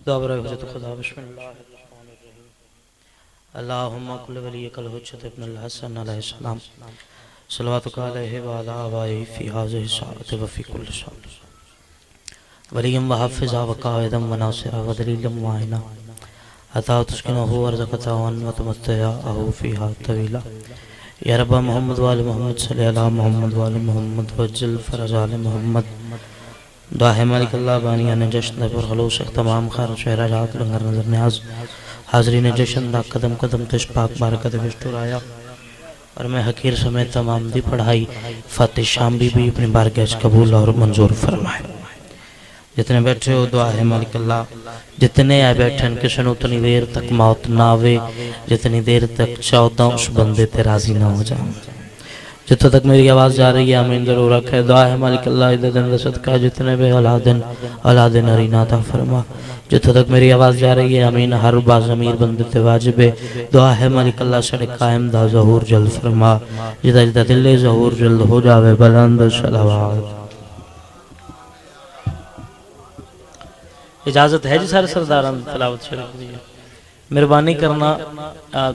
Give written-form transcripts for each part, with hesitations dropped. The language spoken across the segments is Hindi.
दाबरा हुज्जत खुदा बिस्मिल्लाहिर्रहमानिर्रहीम अल्लाहुम्मा कुल वलियकल हुज्जत इब्न अल हसन अलैहिस्सलाम सल्लल्लाहु अलैहि व अला आलिहि फी हाज़िहि साअति व फी कुल्लि साअत वलियम व हाफ़िज़ा व क़ाइदम व नासिरा व दलीलम व आइना अता तुस्किनुहु व रज़क़तहु व तुमत्तिअहु फ़ीहा तवीला या रब्बा मुहम्मद व आलि मुहम्मद सल्लि अला मुहम्मद व आलि मुहम्मद वज्जल फ़रज़ आलि मुहम्मद दुआ है मालिक अल्लाह बानिया ने जश्न पर खलूस तमाम खैर शहरा जात लंगर नजर न्याज हाज़री ने जश्न दा कदम कदम तिश पाक बारकत विष्टुराया और मैं हकीर समेत तमाम दी पढ़ाई फ़ातिह शाम भी अपनी बारगाह कबूल और मंजूर फरमाए। जितने बैठे हो दुआ है मालिक अल्लाह जितने आए बैठन किसी ने उतनी देर तक मौत ना आवे जितनी देर तक 14 उस बंदे ते राजी ना हो जाए। जितों तक मेरी आवाज़ जा रही है आमीन जरूर रखे। दुआ है मालिक अल्लाह इधर दिन सदका जितने भी औलाद नरीना अता फरमा। जितों तक मेरी आवाज़ जा रही है आमीन हर बार ज़मीर बंदे ते वाजिब है। दुआ है मालिक अल्लाह साढ़े कायम दा ज़हूर जल्द फरमा जिदा जिदा दिल ज़हूर जल्द हो जावे बुलंद सलावत। इजाज़त है जी सारे सरदारान तलावत शरीफ दी मेहरबानी करना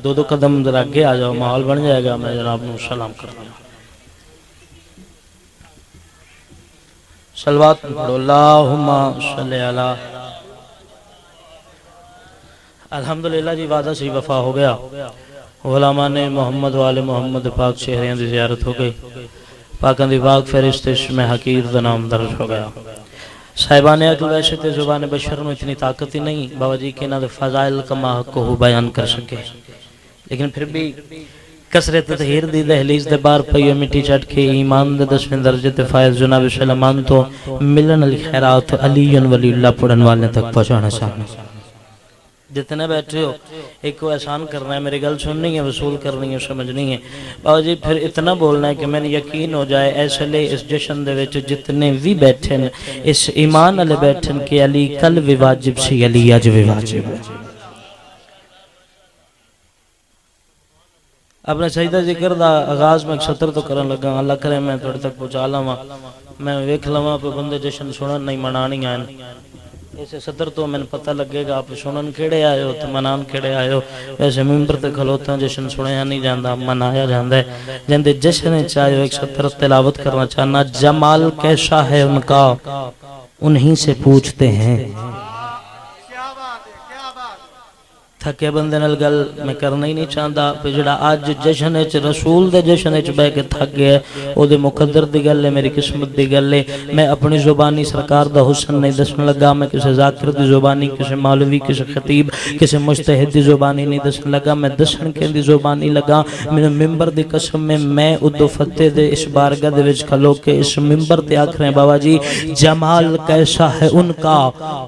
दो दो कदम जरा आगे आ जाओ माहौल बन जाएगा। मैं जनाब को सलाम करता हूँ। सलवात पढ़ो अल्लाहुम्मा सल्लि अला। अल्हम्दुलिल्लाह जी वादा सी वफा हो गया। उलमा ने मोहम्मद वाले मोहम्मद पाक चेहरियां की ज़ियारत हो गई। पाकां दी पाक फरिश्तिश में हकीर का नाम दर्ज हो गया। साहिबान अकल वैसे तो जुबान बशर में इतनी ताकत ही नहीं बाबा जी के ना फ़ज़ाइल कमा को बयान कर सके, लेकिन फिर भी कसरत तहीर दी दहलीज दे बार पई मिट्टी चट के ईमान दे 10वें दर्जे ते फायज जनाब सलमान तो मिलन अल खैरात अलीन वलील्लाह पढ़न वाले तक पहुंचाना चाहना। जितने बैठे हो एक को एहसान करना है, मेरी गल सुननी है, वसूल करनी है, समझनी है। बाबा जी फिर इतना बोलना है कि मैंने यकीन हो जाए ऐसे इस जश्न दे विच जितने भी बैठे न इस ईमान वाले बैठे कि अली कल भी वाजिब सी अली अज भी वाजिब है। अपने सजदा जिक्र दा आगाज में सतर तो करन लगा। अल्लाह करे मैं थोड़े तक पहुँचा लवा, मैं वेख लवा पे बंदे जश्न सुनन नहीं मना नहीं आए। इसे सतर तो मैंने पता लगेगा आप सुनन केड़े आए हो तो मनान केड़े आए हो। वैसे मिंबर ते खलोता जश्न सुनया नहीं जाता मनाया जाता है। जिंदे जश्न चाहे एक सतर तिलावत करना चाहना। जमाल कैसा है उनका उन्हीं से पूछते हैं। थके बंदे नाल गल मैं करना ही नहीं चाहता। जोड़ा अज जश्न रसूल दे जश्न बह के थक गया ओदे मुकद्दर दी गल है, मेरी किस्मत दी गल है। मैं अपनी जुबानी सरकार दा हुसन नहीं दसन लगा। मैं किसी जाकिर दी जुबानी किसी मौलवी किसी खतीब किसी मुजतहिद दी जुबानी नहीं दसन लगा। मैं दसन के दी जुबानी लगा। मेरे मिंबर दी कसम में मैं उदो फतेह दे इस बारगाह दे विच खलो के इस मिंबर ते आख रहे बाबा जी जमाल कैसा है उनका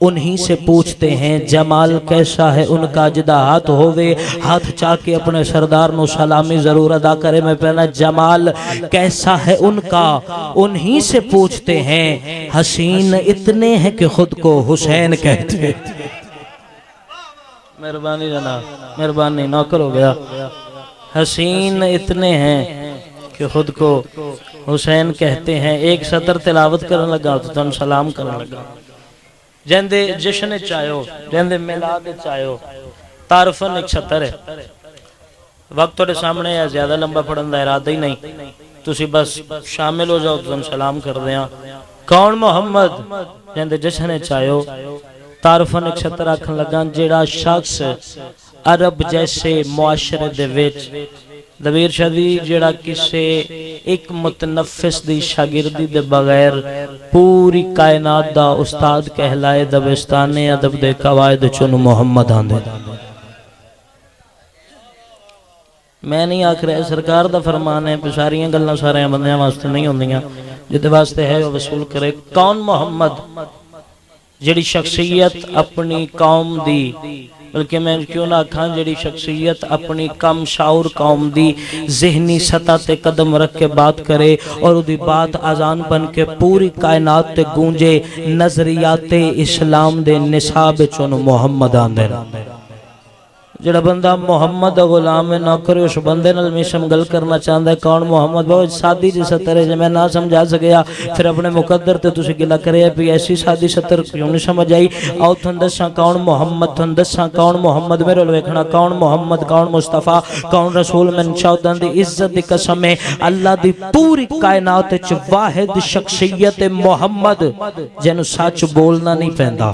उन्हीं से पूछते हैं। जमाल कैसा है उनका हाथ होवे हाथ चाके अपने सरदार नो सलामी जरूर अदा करे। मैं पहला जमाल कैसा है उनका उन्हीं से पूछते हैं। हसीन इतने हैं कि खुद को हुसैन कहते। मेहरबानी जनाब मेहरबानी नौकर हो गया। हसीन इतने हैं कि खुद को हुसैन कहते हैं। एक सतर तिलावत करने लगा तो तुम सलाम करने लगा। जेंदे जश्न चायो जेंदे मिलाद चायो तारफन एक सतर है। वक्त थोड़े सामने है, ज्यादा लंबा पढ़न का इरादा ही नहीं। तुसी बस शामिल हो जाओ तो सलाम कर दें। कौन मोहम्मद जिंदे जश्न चायो तारफन एक सतर आखन लगा। जेड़ा शख्स अरब जैसे मुआशरे दे विच दबीर शादी जेड़ा किसे एक मुतनफिस दी शागिर्दी दे बगैर पूरी कायनात दा उस्ताद कहलाए दबिस्ताने अदब दे कवायद चुन मोहम्मद आंदे। मैं नहीं आख रहा सरकार दा फरमान है सारिया गल्लां सारे बंदियां वास्ते नहीं होंदियां जिहदे वास्ते है वह वसूल करे। कौन मोहम्मद जिहड़ी शख्सियत अपनी कौम दी बल्कि मैं क्यों ना आखा जिहड़ी शख्सियत अपनी कम शाउर कौम दी जहनी सतह ते कदम रख के बात करे और उदी बात आजान बन के पूरी कायनात ते गूंजे। नजरियाते इस्लाम दे निसाब चुन मोहम्मद आंदे जड़ा बंदा मुहम्मद दा गुलाम है ना करे उस बंदे नाल मिशम गल करना चाहता है कौन मुहम्मद बहुत सादी जी सतर है जे मैं ना समझा सकिया फिर अपने मुकद्दर ते तुसी गिला करे भी ऐसी सादी सतर क्यों नहीं समझ आई आओ तुहानू दस्सां कौन मुहम्मद तुहानू दस्सां कौन मुहम्मद मेरे लो वेखना कौन मुहम्मद कौन मुस्तफा कौन रसूल मैं चौदह दी इज्जत दी कसम है अल्लाह दी पूरी कायनात विच वाहिद शख्सियत मुहम्मद जिन्हों सच बोलना नहीं पैंदा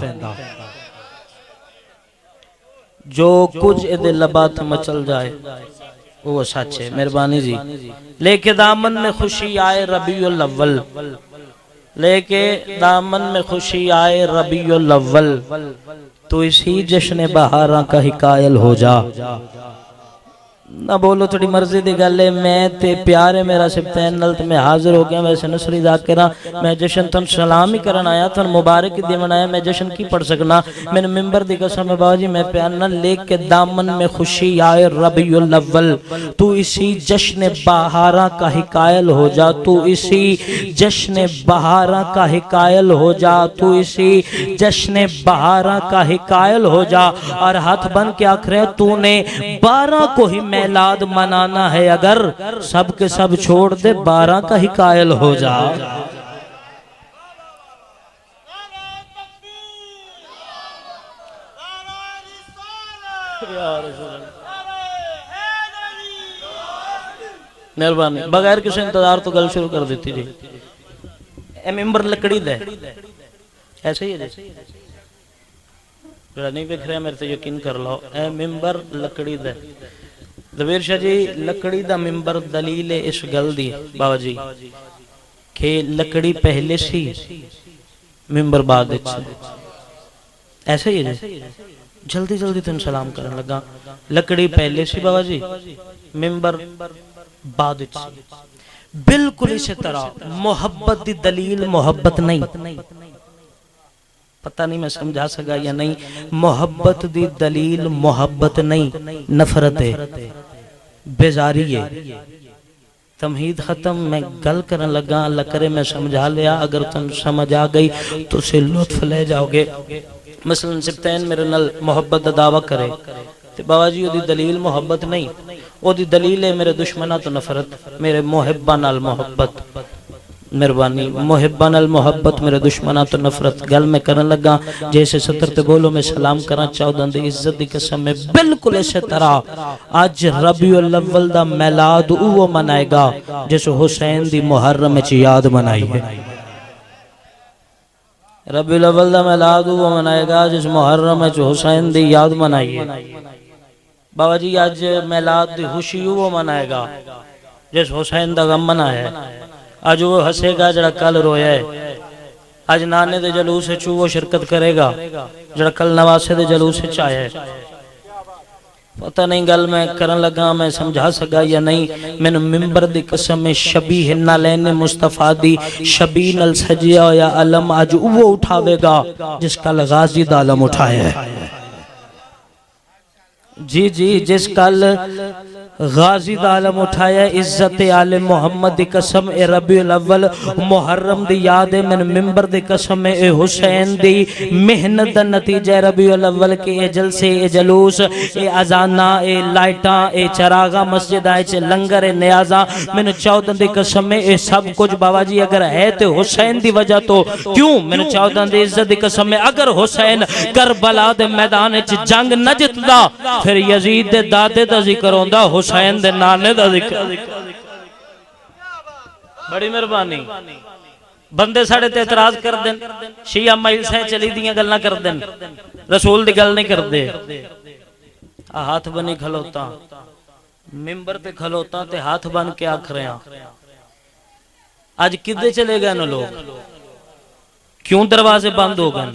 जो कुछ इहदे लबात मचल जाए वो सच है। मेहरबानी जी लेके दामन में खुशी आए रबीउल अव्वल लेके दामन में खुशी आए रबीउल अव्वल तो इसी जश्न बहारा का ही कायल हो जा ना बोलो थोड़ी मर्जी की गल है मैं ते प्यार है मेरा सिफ्तैन नल ते मैं हाजिर हो गया वैसे नसरी जाकिरा मैं जश्न तुम सलाम ही करन आया तुम मुबारक ही देवन आया मैं जश्न की पढ़ सकना मैंने मिंबर दी कसम है बाबा जी मैं प्यार न लेके दामन में खुशी आए रबीउल अव्वल तू इसी जश्न बहारा का ही कायल हो जा तू इसी जश्न बहारा का ही कायल हो जा तू इसी जश्न बहारा का ही कायल हो जा और हाथ बन के आख रहे तूने 12 को ही मिलाद मनाना है अगर सब के सब छोड़ दे 12 का ही कायल हो जा। मेहरबानी बगैर किसी इंतजार तो गल शुरू कर देती जी ए मिंबर लकड़ी दे ऐसे ही है जरा नहीं देख रहा मेरे से यकीन कर लो ए मिंबर लकड़ी दे दबीर शाह जी लकड़ी दा मिंबर दलील है इस गल दी बाबा जी के लकड़ी पहले सी मिंबर बाद ऐसे ही है जल्दी जल्दी तुम सलाम करने लगा लकड़ी पहले सी बाबा जी मिंबर बाद बिल्कुल इसी तरह मोहब्बत दी दलील मोहब्बत नहीं पता नहीं मैं समझा सका या नहीं मोहब्बत दी दलील मोहब्बत नहीं नफरत है बेजारी है तमहीद खत्म मैं गल करने लगा अल्लाह करे मैं समझा लिया अगर तुम समझ आ गई तो उसे लुत्फ ले जाओगे मसलन सिफ्तैन मेरे नाल मोहब्बत दा दावा करे ते बाबा जी ओदी दलील मोहब्बत नहीं ओदी दलील है मेरे दुश्मना तो नफरत मेरे मुहिब्बा नाल मोहब्बत मेहरबानी मुहिब्बा नाल मोहब्बत मेरे दुश्मना तो नफरत गल मैं करने लगा जैसे सतर ते बोलो मैं सलाम करा 14 दी इज्जत दी कसम में बिल्कुल इसी तरह आज रबीउल अव्वल दा मिलाद वो मनाएगा जिस हुसैन दी मुहर्रम में याद मनाई है रबीउल अव्वल दा मिलाद वो मनाएगा जिस मुहर्रम में हुसैन दी याद मनाई है बाबा जी आज मिलाद दी खुशी वो मनाएगा जिस हुसैन दा गम मनाया है आज वो हंसेगा जरा कल रोया है आज नाने दे जलूस च वो शिरकत करेगा जरा कल नवासे दे जलूस च आया है पता नहीं गल मैं करन लगा मैं समझा सका या नहीं मैंने मिंबर दी कसम में शबीह नालैन मुस्तफा दी शबीह नल सजिया होया अलम आज वो उठावेगा जिसका गाजी दा अलम उठाया है जी जी जिस कल गाजी दा आलम उठाया इज्जत आले मोहम्मद दी कसम ए रबीउल अव्वल मुहर्रम दी याद है मैंने मिंबर दी कसम ए हुसैन दी मेहनत दा नतीजा रबीउल अव्वल के ए जलसे ए जलूस ए अजाना ए लाइटा ए चरागा मस्जिद आए च लंगर ए नियाजा मैंने 14 दी कसम में ए सब कुछ बाबा जी अगर है तो हुसैन दी वजह तो क्यों मैंने 14 दी इज्जत दी कसम में अगर हुसैन करबला दे मैदान च जंग न जितदा फिर यजीद दे दादे दा जिक्र होंदा हुसैन दे नाने दा जिक्र बड़ी मेहरबानी बंदे साढ़े ते एतराज कर देन शिया माइल से चली दियां गल्लां कर देन रसूल दी गल नहीं करदे हाथ बनी खलोता मिंबर ते खलोता ते हाथ बन के आख रहे हैं आज किधे चले गए न लोग क्यों दरवाजे बंद हो गए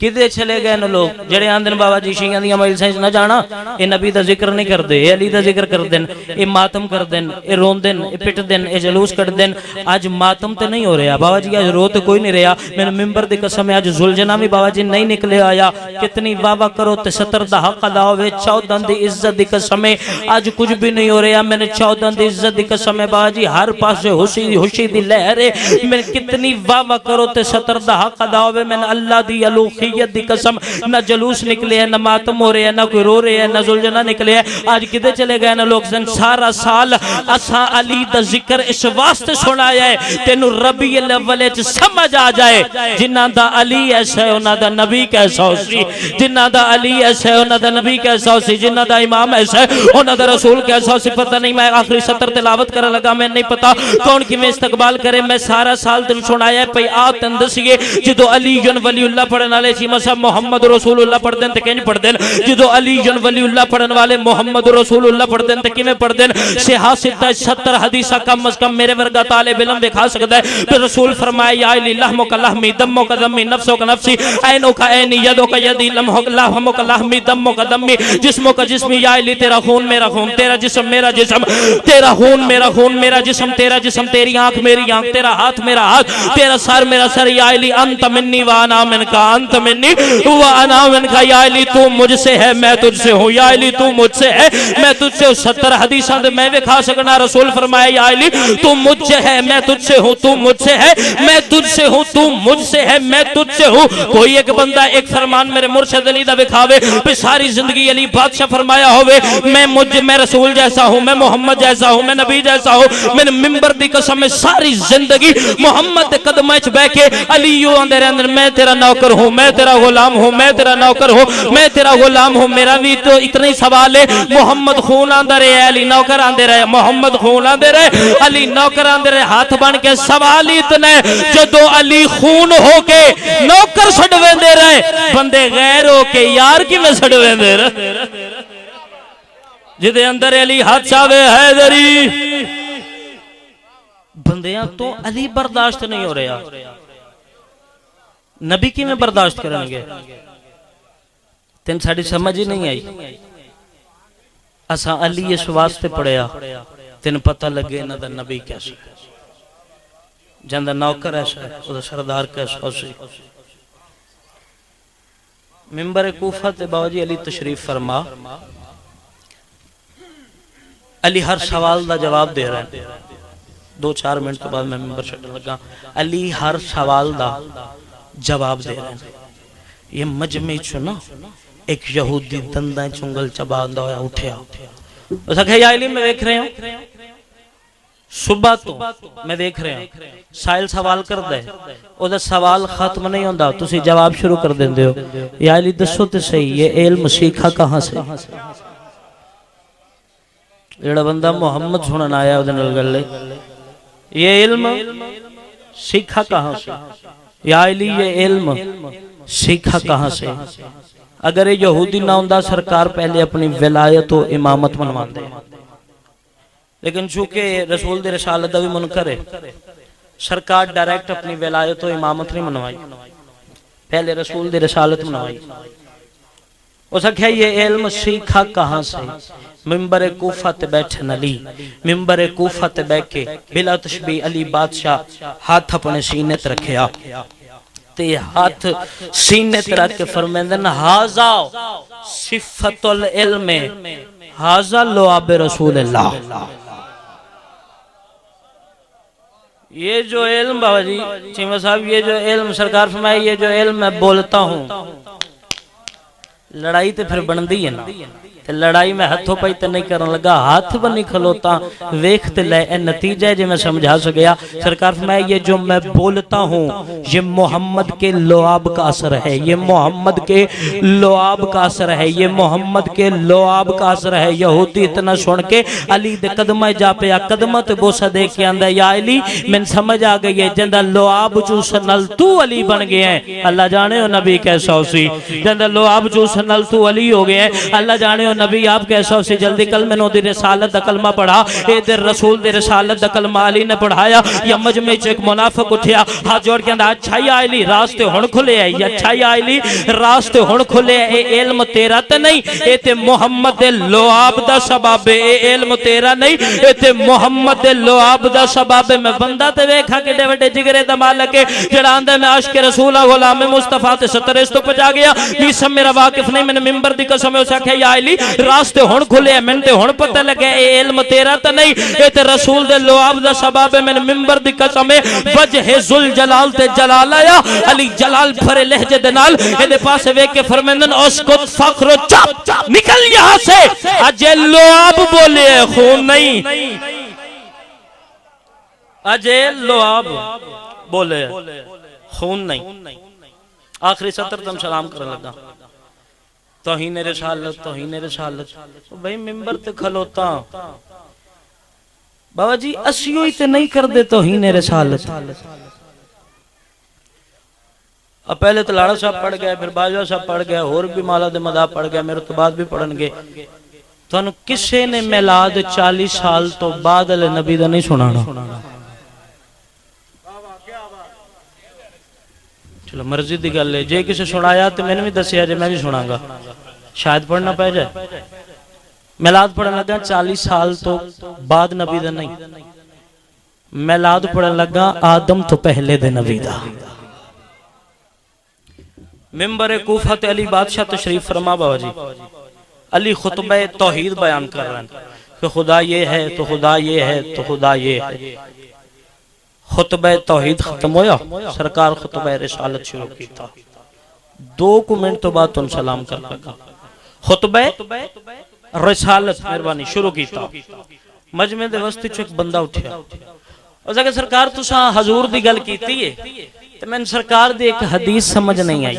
किधे चले गए न लोग जेड़े आंदे बाबा जी शियां दी माइल से न जाना ए नबी दा जिक्र नहीं करदे ए अली दा जिक्र कर देन ए मातम कर देन ए रोन देन ए पिट देन ए जलूस कट देन आज मातम ते नहीं हो रहा बाबा जी आज रो तो कोई नहीं रहा मैंने मिंबर दी कसम है आज जुलजना भी बाबा जी नहीं निकले आया कितनी वावा करो ते 70 दा हक अदा होवे 14 दी इज्जत दी कसम है आज कुछ भी नहीं हो रहा मैंने 14 दी इज्जत दी कसम है बाबा जी हर पासे खुशी दी लहर है मैं कितनी वावा करो ते 70 दा हक अदा होवे मैंने अल्लाह दी अलूखी उल्फियत दी कसम, ना जलूस निकले है, ना मातम हो रहे हैं, ना कोई रो रहे हैं, ना जुलझना निकले है। आज किधर चले गए ना लोग। सारा साल असा अली दा जिक्र इस वास्ते सुनाया है तेनू रबीउल अव्वल च समझ आ जाए जिन्हां दा अली ऐसा है उन्हां दा नबी कैसा हो सी, जिन्हां दा अली ऐसा है उन्हां दा नबी कैसा हो सी, जिन्हां दा इमाम ऐसा है उन्हां दा रसूल कैसा हो सी। पता नहीं मैं आखिरी सत्र तिलावत करने लगा, मैं नहीं पता कौन किवें इस्तकबाल करे। मैं सारा साल तेन सुनाया पई आ तन दसीए जो अली जन वलीउल्लाह पढ़ने वाले चीमा साहब मोहम्मद रसूलुल्लाह पढ़ते हैं तो किंज पढ़ते हैं, जो अली जन वलीउल्लाह पढ़ने वाले मोहम्मद रसूलुल्लाह पढ़ते हैं तो किवें पढ़ते हैं। 70 हदीसा कम अज कम मेरे वर्गा तालिब इल्म दिखा सकता है। फिर रसूल फरमाया या अली लहमुका लहमी दम्मुका दम्मी नफ्सुका नफ्सी ऐनुका ऐनी यदुका यदी लहमुका लहमी दम्मुका दम्मी जिस्मुका जिस्मी या अली तेरा खून मेरा खून, तेरा जिस्म मेरा जिस्म, तेरा खून मेरा खून, मेरा जिस्म तेरा जिस्म, तेरी आंख मेरी आंख, तेरा हाथ मेरा हाथ, तेरा सर मेरा सर। या अली अंत मिन्नी व अना मिनका, अंत मिन्नी व अना मिनका। या अली तू मुझसे है मैं तुझसे हूँ, या अली तू मुझसे है मैं तुझसे हूँ। 70 हदीसा मैं दिखा सकना। रसूल फरमाया या अली तू मुझसे है मैं तुझसे हूँ, तू मुझसे है मैं तुझसे हूँ, तू मुझसे है मैं तुझसे हूँ। कोई एक बंदा एक फरमान मेरे मुर्शिद अली दा दिखावे फिर सारी जिंदगी अली बादशाह फरमाया होवे मैं रसूल जैसा हूँ, मैं मोहम्मद जैसा हूँ, मैं नबी जैसा हूँ। मैंने मिंबर दी कसम में सारी जिंदगी मोहम्मद के कदम च बैठ के अली यूं आंदे रहंदे मैं तेरा नौकर हूँ, मैं तेरा गुलाम हूँ, मैं तेरा नौकर हूँ, मैं तेरा गुलाम हूँ। मेरा भी तो इतना ही सवाल है। मोहम्मद खून आंदा रहे, अली नौकर आंदे रहे, मोहम्मद खून आंदे रहे, अली नौकर आंदे रहे। हाथ बन के सवाल ही इतना है जो अली खून होके नौकर छड़वेंदे रहे, बंदे गैर होके यार किवें छड़वेंदे रहे। जिदे अंदर अली हाथ चावे हैदरी बंदियां तो अली बर्दाश्त नहीं हो रहा, नबी किवें बर्दाश्त करेंगे। तेन साड़ी समझ ही नहीं आई। असा अली इस वास्ते पढ़िया तेन पता लगे इन्हां दा नबी कैसा, जिंदा नौकर ऐसा है, उहदा सरदार कैसा सी। मिंबर कूफा ते बाबा जी अली तशरीफ फरमा, अली हर सवाल का जवाब दे रहे हैं। 2-4 मिनट तो बाद मैं मिंबर छड्डन लगा। अली हर सवाल का जवाब दे रहे हैं। ये मजमे चो ना एक यहूदी दंदा चुंगल चबांदा होया उठया, उस आखे या अली मैं देख रहे हूं सुबह तो मैं देख रहा हूं साहिल सवाल करदा है, ओदा सवाल खत्म नहीं होंदा, तुसी जवाब शुरू कर देंदे हो। या अली दसो तो सही ये इल्म सीखा कहां से? जेड़ा बंदा मोहम्मद सुनन आया उहदे नाल गल ये इल्म सीखा कहां से? या अली ये इल्म सीखा कहां से? अगर ये यहूदी ना होंदा सरकार पहले अपनी विलायत और इमामत मनवांदे, लेकिन चूंकि रसूल दी रिसालत दा भी मुनकर है, सरकार डायरेक्ट अपनी विलायत और इमामत नहीं मनवाई, पहले रसूल दी रिसालत मनवाई। उस आख्या ये इल्म सीखा कहां से? मिंबर कूफा ते बैठन अली, मिंबर कूफा ते बैठ के बिला तशबीह अली बादशाह हाथ अपने सीने ते रखया ते हाथ सीने ते रख के फरमांदे न हाजा सिफतुल इल्म हाजा लुआब रसूलुल्लाह। ये जो इल्म बाबा जी चीमा साहब, ये जो इल्म सरकार फरमाए, ये जो इल्म मैं बोलता हूँ, लड़ाई तो फिर बनती है ना, ते लड़ाई में हथों पाई तो नहीं करने लगा, हाथ बनी खलोता वेख ते ले ए नतीजा है जो मैं समझा सकिया। सरकार फरमाया ये जो मैं बोलता हूँ ये मोहम्मद के लुआब का असर है, ये मोहम्मद के लुआब का असर है, ये मोहम्मद के लुआब का असर है। यहूदी इतना सुन के अली दे कदम जा पिया, कदम ते बोसा दे के आंदा या अली मैंने समझ आ गई है, जिंदा लुआब चूस नल तू अली बन गया है। अल्लाह जाने हो नबी कैसा हो सी, जिंदा लुआब चूस नल तू अली हो गया है। अल्लाह जाने नबी आप कैसा उसे जल्दी कल मैंने दी रिसालत दा कलमा पढ़ा, इधर रसूल दी रिसालत दा कलमा अली ने पढ़ाया। या मजमे च एक मुनाफिक उठया, हाथ जोड़ के कहंदा अच्छा या अली रास्ते हुण खुले है, अच्छा या अली रास्ते हुण खुले है। ए इल्म तेरा ते नहीं, ए ते मोहम्मद दे लुआब दा सबब है, ए इल्म तेरा नहीं, ए ते मोहम्मद दे लुआब दा सबब है। मैं बंदा ते वेखा किडे वड्डे जिगरे दा मालिक है, जेड़ा आंदा मैं आशिक रसूल गुलाम मुस्तफा ते 70 इस तो पजा गया। मीसम मेरा वाकिफ नहीं, मैंने मिंबर दी कसम उसे आख्या या अली रास्ते हुण खुले मैंने ते हुण पता लगे ए इल्म तेरा तो नहीं, ये ते रसूल दे लुआब दा सबब है। मैंने मिंबर दी कसम है वजह जुल जलाल ते जलाल आया अली जलाल भरे लहजे दे नाल एदे पासे वेख के फरमांदन उसको फख्र चुप निकल यहां से, अजे लुआब बोले खून नहीं, अजे लुआब बोले खून नहीं। आखिरी सत्र तुम सलाम करने लगा तौहीन रिसालत तौहीन रिसालत। भाई मिंबर ते खलोता बाबा जी असियो ही ते नहीं कर दे तौहीन रिसालत। अब पहले तो लाड़ा साहब पढ़ गए, फिर बाजवा साहब पढ़ गए, और भी माला दे मदा पढ़ गए, मेरे तो बाद भी पढ़नगे। तुहानू किसे ने मिलाद 40 साल तो बाद अले नबी दा नहीं सुनाना। चलो मर्जी दी गल है, जे किसे सुनाया तो मैंने भी दसिया जे मैं भी सुनागा, शायद पढ़ना पै जाए। मिलाद पढ़न लगा 40 साल तो बाद नबी दा नहीं, मिलाद पढ़न लगा आदम तो पहले दे नबी दा। मिंबर कूफा ते अली बादशाह तशरीफ फरमा बाबा जी, अली खुतबा तौहीद बयान कर रहे हैं कि खुदा ये है तो खुदा ये है तो खुदा ये है। खुतबा तौहीद खत्म होया, सरकार खुतबा रिसालत शुरू कीता। 2 मिनट तो बाद तुम सलाम कर लगा। खुतबा रिसालत मेहरबानी शुरू कीता। मजमे दे वस्ती चो एक बंदा उठया, उस आखे सरकार तुसा हजूर दी गल कीती है ते मैंने सरकार दी एक हदीस समझ नहीं आई।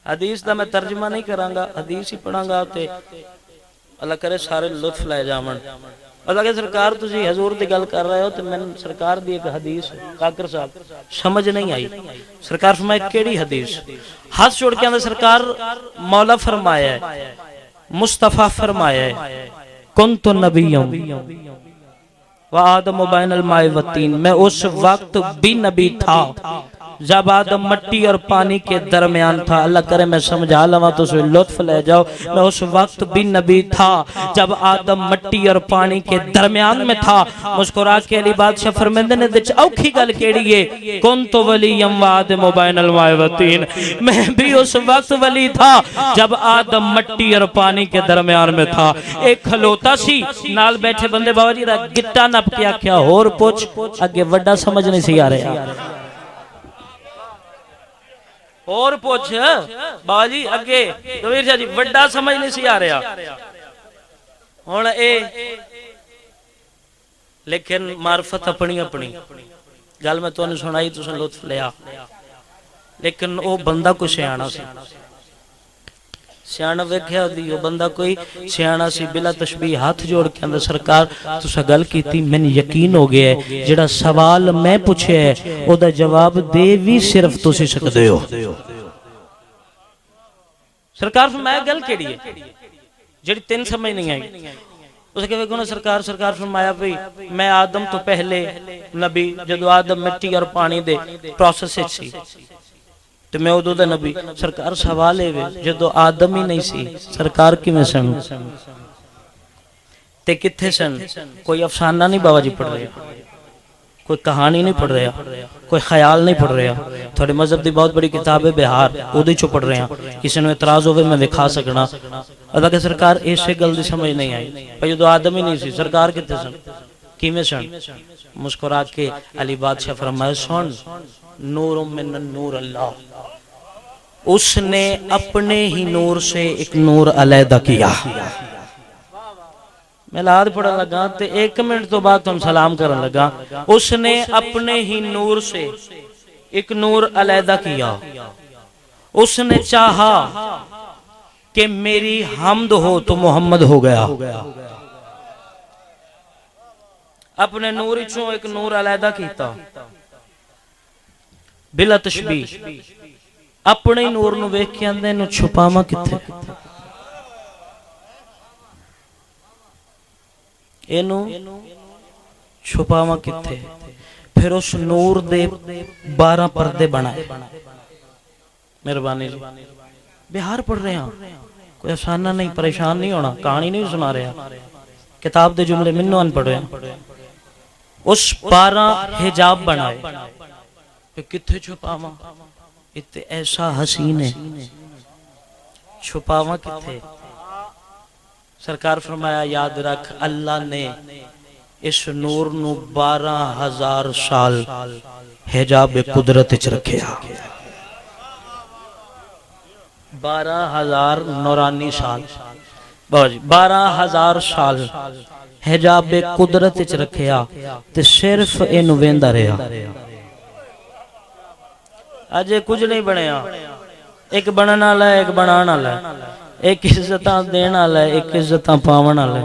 हदीस दा मैं तर्जमा नहीं करांगा, हदीस ही पढ़ांगा ते अल्लाह करे सारे लुत्फ ले जावन। अगर सरकार तुसी हजूर दी गल कर रहे हो तो मैंने सरकार दी एक हदीस काकर साहब समझ नहीं आई। सरकार फरमाए केड़ी हदीस? हाथ जोड़ के अंदर सरकार मौला फरमाया है, मुस्तफा फरमाया है कुन्तु नबिय्युम व आदम बैनल माए व तीन, मैं उस वक्त भी नबी था जब आदम मट्टी और पानी के दरमियान था। अल्लाह करे मैं समझा लवा तो लुत्फ ले जाओ। मैं उस वक्त भी नबी था जब आदम मट्टी और पानी के दरमियान में था। मुस्कुरा के अली बादशाह फरमांदे ने विच औखी गल केड़ी है, कुन्तु वलिय्यम व आदम बैनल माए व तीन, मैं भी उस वक्त वली था जब आदम मट्टी और पानी के दरमियान में था। एक खलोता सी नाल बैठे बंदे बाबा जी दा गिट्टा नप के आख्या होर पुछ, अगे वड्डा समझ नहीं सी आ रहा। और पूछ बाबा जी अगे रवीर शाह जी वड्डा समझ नहीं सी आ रहा हुण ए, लेकिन मार्फत अपनी अपनी गल मैं तुहानू सुनाई, तुसीं लुत्फ लिया, लेकिन वो बंदा कोई सियाणा सी, सियाणा वेख्या दी वो बंदा कोई सियाणा सी। बिला तशबीह हाथ जोड़ के अंदर सरकार तुसा गल कीती, मैनू यकीन हो गया है जेड़ा सवाल मैं पूछे है ओदा जवाब दे भी सिर्फ तुसी सकदे हो। सरकार फरमाया गल केड़ी है जेड़ी तेन समझ नहीं आई? उसके वे कोना सरकार सरकार फरमाया भाई मैं आदम तो पहले नबी, जदों आदम मिट्टी और पानी दे प्रोसेस विच सी तो मैं उदों दा नबी। सरकार सवाल है जदों आदम ही नहीं सी सरकार किवें सन ते किथे सन? कोई अफसाना नहीं बाबा जी पढ़ रहा, कोई कहानी नहीं पढ़ रहा, कोई ख्याल नहीं पढ़ रहा। थोड़े मजहब की बहुत बड़ी किताब है बिहार, उहदे चो पढ़ रहे हैं। किसी ने इतराज हो मैं दिखा सकना। अदा के सरकार इसे गल की समझ नहीं आई भाई जो आदम ही नहीं सी सरकार किथे सन किवें सन? मुस्कुरा के अली बादशाह फरमाया सुन, नूर मिन नूर अल्लाह, उसने अपने ही नूर से एक नूर अलहदा किया। मिलाद पढ़न लगा तो 1 मिनट तो बाद तुम सलाम करन लगा, उसने अपने ही नूर से एक नूर अलहदा किया। उसने चाहा कि मेरी हमद हो तो मोहम्मद हो गया। अपने नूर चों एक नूर अलहदा किया बिला तशबीह। अपने नूर नूं वेख के आंदे नूं छुपावा किथे, इनू छुपावा किथे? फिर उस नूर दे 12 पर्दे बनाए। मेहरबानी जी बिहार पढ़ रहे हैं, कोई अफसाना नहीं, परेशान नहीं होना, कहानी नहीं सुना रहा, किताब दे जुमले मैनू अनपढ़ रहे। उस 12 हिजाब बनाए, किथे छुपावा? इतने ऐसा हसीन है छुपावा किथे? सरकार फरमाया याद रख अल्लाह ने इस नूर नू 12,000 साल हिजाब कुदरत च रखिया। 12,000 नौरानी साल 12,000 साल हिजाब कुदरत च रखिया ते सिर्फ इनू वेंदा रहा। अजे कुछ नहीं बनया, एक बनने वाला है, एक बनाने वाला है, एक इज्जत देने वाला है, एक इज्जत पावन वाला है।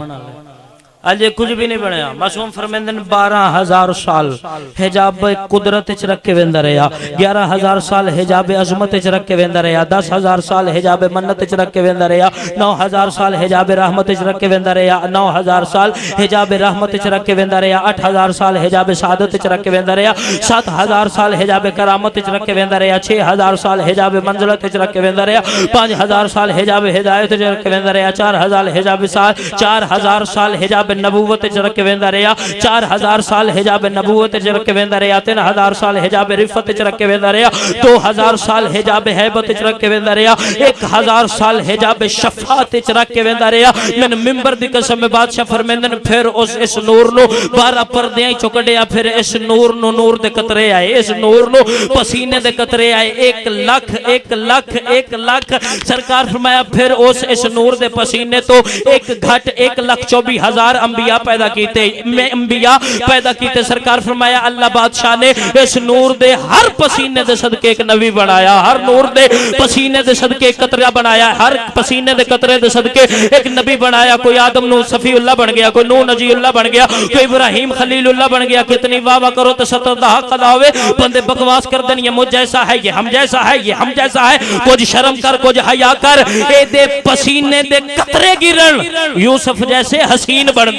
अजे कुछ भी नहीं बनया। मासूम फरमांदे ने 12,000 साल हिजाब कुदरत च रख के वेंदा रहा, 11,000 साल हिजाब अजमत च रख के वेंदा रहा, 10,000 साल हिजाब मन्नत च रख के वेंदा रहा, 9,000 साल हिजाब रहमत च रख के वेंदा रहा, 9,000 साल हिजाब रहमत च रख के वेंदा रहा, 8,000 साल हिजाब सादत च रख के वेंदा रहा, 7,000 साल हिजाब करामत च रख के वेंदा रहा, 6,000 साल हिजाब मंजिलत च रख के वेंदा रहा, 5,000 साल हिजाब हिदायत च रख के वेंदा रहा, 4,000 साल हिजाब नबूवत च रख के वेंदा रहा, 4,000 साल हिजाब नबूवत च रख के वेंदा रहा, 3,000 साल हिजाब रिफत च रख के वेंदा रहा, 2,000 साल हिजाब हैबत च रख के वेंदा रहा, 1,000 साल हिजाब शफात च रख के वेंदा रहा। मैंने मिंबर दी कसम में बादशाह फरमांदे ने फिर उस इस नूर नु 12 पर्दे चो कढिया, फिर इस नूर नु नूर दे कतरे आए, इस नूर नु पसीने दे कतरे आए, 1 लाख 1 लाख 1 लाख। सरकार फरमाया फिर उस इस नूर दे पसीने तो एक घट 1,24,000 अंबिया पैदा कीते, मैं अंबिया पैदा कीते। सरकार फरमाया अल्लाह बादशाह ने इस नूर दे हर पसीने दे सदके एक नबी बनाया, हर नूर दे पसीने दे सदके एक कतरा बनाया, हर पसीने दे कतरे दे सदके एक नबी बनाया। कोई आदम नू सफीउल्लाह बन गया, कोई नूह नजीउल्लाह बन गया, कोई इब्राहिम खलीलुल्लाह बन गया। कितनी वाह वाह करो तो 70 हक अदा होवे। बंदे बकवास कर देन ये मुझ जैसा है, ये हम जैसा है, ये हम जैसा है। कुछ शर्म कर, कुछ हया कर। ए दे पसीने दे कतरे गिरन यूसुफ जैसे हसीन बन दे।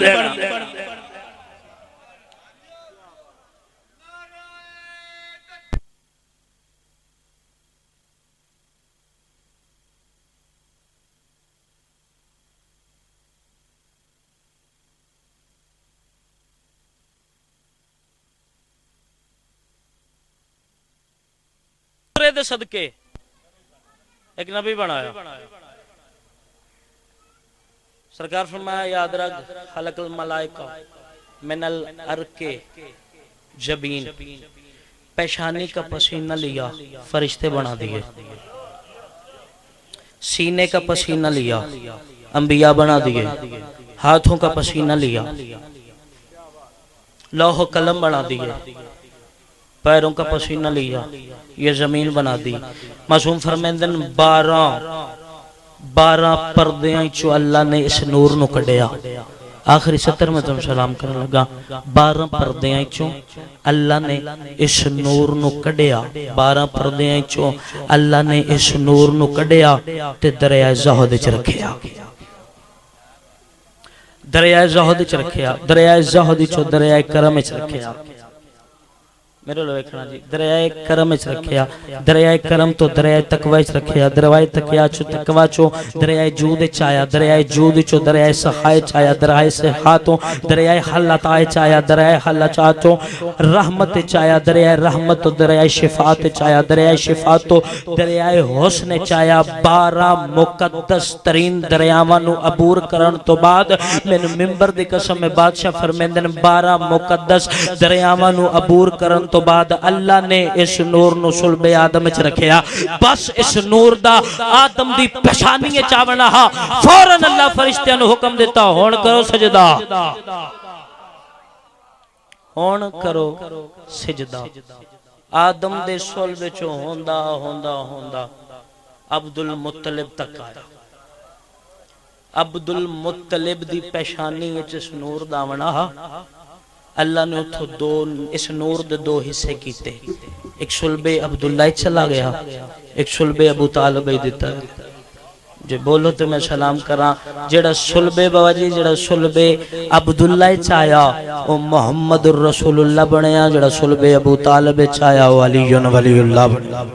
दे सदके एक नबी बनाया। सरकार फरमाया याद रख खलकल मलाइका मिनल अरके जबीन, पेशानी का पसीना लिया फरिश्ते बना दिए, सीने का पसीना लिया अंबिया बना दिए, हाथों का पसीना लिया लौह कलम बना दिए, पैरों का पसीना लिया ये जमीन बना दी। मासूम फरमांदे ने 12 पर्दे चो अल्लाह ने इस नूर नु कढ़िया। आखिरी सत्र में तुम सलाम करने लगा। 12 पर्दे चो अल्लाह ने इस नूर नु कढ़िया, 12 पर्दे चो अल्लाह ने इस नूर नु कढ़िया ते दरिया ज़ुहद च रखिया। दरिया ज़ुहद च रखिया, दरिया ज़ुहद चो दरिया करम च रखिया। मेरे लो देखना जी, दरिया करम च रखिया, दरिया करम तो दरिया तकवा च रखिया, दरिया तकिया चो तकवा चो दरिया जूद च आया, दरिया जूद चो दरिया सहाय च आया, दरिया से हाथों दरिया हल्लताए च आया, दरिया हल्ला चो रहमत च आया, दरिया रहमत तो दरिया शिफात च आया, दरिया शिफात तो दरिया हुस्न च आया। 12 मुकद्दस तरीन दरियावां नु अबूर करन तो बाद मैनू मिंबर दी कसम में बादशाह फरमांदे ने 12 मुकद्दस दरियावां नु अबूर करन तो बाद अल्लाह ने इस नूर नु सुल्बे आदम च रखिया। बस इस नूर दा आदम दी पेशानी च आवना हा, फौरन अल्लाह फरिश्तियां नु हुक्म देता हुण करो सजदा, हुण करो सजदा। आदम दे सुल्बे चो होंदा होंदा होंदा अब्दुल मुत्तलिब तक आया। अब्दुल मुत्तलिब दी पेशानी च इस नूर दा आवना हा। अल्लाह ने उतो दो इस नूर दे 2 हिस्से कीते, एक सुल्बे अब्दुल्ला चला गया, एक सुल्बे अबू तालिब दिता। जे बोलो तो मैं सलाम करा। जेड़ा सुल्बे बाबा जी जेड़ा सुल्बे अब्दुल्ला च आया ओ मुहम्मद रसूलुल्लाह बनया, जेड़ा सुल्बे अबू तालिब च आया ओ अलीयुन वलीउल्लाह बनया।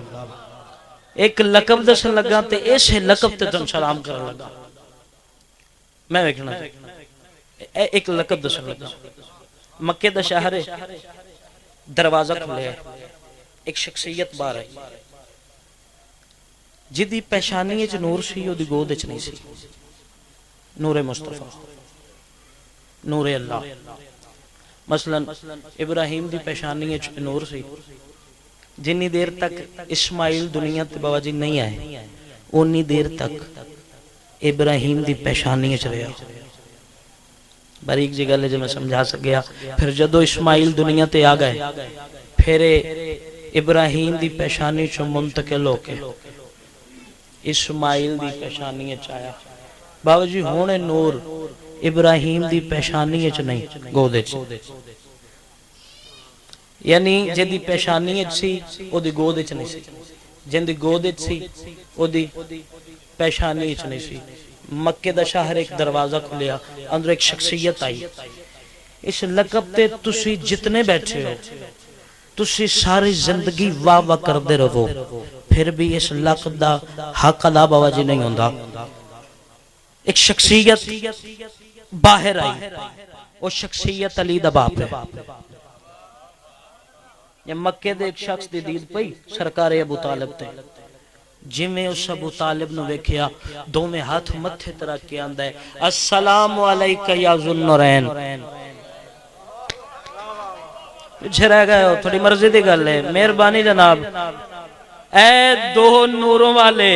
एक लकब दसन लगा ते इस लकब ते तुम सलाम कर लगा। मैं देखना एक लकब दसन लगा। मक्के दा शहर दरवाजा खुले, एक शख्सियत बाहर आई जिदी पेशानी च नूर सी ओदी गोद च नहीं सी नूरे मुस्तफा नूरे अल्लाह। मसलन इब्राहिम दी पेशानी च नूर सी, जिन्नी देर तक इस्माइल दुनिया ते बाबा जी नहीं आए उन्नी देर तक इब्राहिम दी पेशानी च रहा। बारीक जी गल जो मैं समझा सकिया। फिर जदों इस्माइल दुनिया ते आ गए फिर इब्राहिम दी पेशानी चो मुंतकिल होके इस्माइल दी पेशानी च आया। बाबा जी हुण नूर इब्राहिम दी पेशानी च नहीं गोदे च, यानी जिहदी पेशानी च सी ओदी गोद च नहीं सी, जिंदी गोद च सी ओदी पेशानी च नहीं सी। मक्के दा शहर एक दरवाजा खुलिया, अंदर एक शख्सियत आई। इस लकब ते तुसी जितने बैठे हो तुसी सारी जिंदगी वाह वाह करते रहो, फिर भी इस लकब दा हक अदा बाबा जी नहीं होंदा। एक शख्सियत बाहर आई, वो शख्सियत अली दा बाप है। ये मक्के दे एक शख्स दी दीद पई सरकार अबू तालिब ते, जिमें उस अबू तालिब नु वेखिया दोवें हाथ मथे ते रख के आंदा है अस्सलाम अलैका या ज़ुन्नुरैन। पीछे रह गए हो, थोड़ी मर्जी दी गल है, मेहरबानी जनाब। ए दो नूरों वाले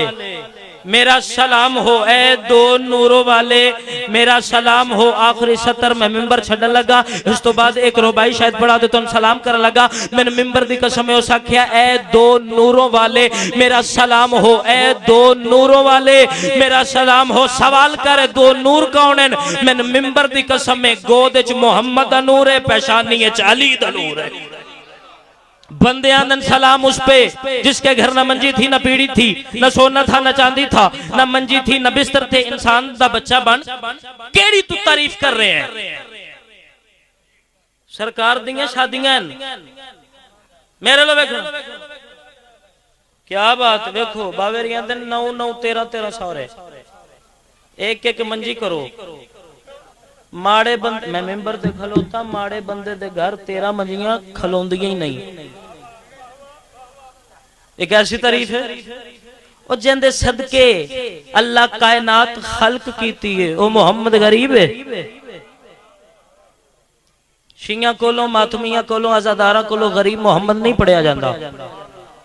मेरा सलाम हो, ए दो नूरों वाले मेरा सलाम हो। आखिरी सतर मैं मिंबर छड्डन लगा, उस तो बाद एक रुबाई शायद पढ़ा दे तो सलाम कर लगा। मैंने मिंबर दी कसम उस आख्या ए दो नूरों वाले मेरा सलाम हो, ए दो नूरों वाले मेरा सलाम हो। सवाल कर दो नूर कौन है? मैंने मिंबर दी कसम गोद च मोहम्मद दा नूर है, पेशानी च अली दा नूर है। बंदे आंदन सलाम उस पे जिसके घर न मंजी थी न पीड़ी थी, न सोना था न चांदी था, न मंजी थी न बिस्तर थे, इंसान दा बच्चा बन केड़ी तू तारीफ कर रहे हैं। सरकार दियां शादियां मेरे लो वेखो क्या बात, वेखो बावेरी आंदन 9 9 13 13 सौरे, एक एक मंजी करो। माड़े बंद मैं मेंबर ते खलोता, माड़े बंदे दे घर 13 मंजियां खलोंदियां ही नहीं। एक ऐसी तारीफ है और जिंदे सदके अल्लाह कायनात खल्क कीती है वो मोहम्मद गरीब है। शिया कोलों मातमिया कोलों आजादारा कोलों गरीब मोहम्मद नहीं पढ़िया जाता।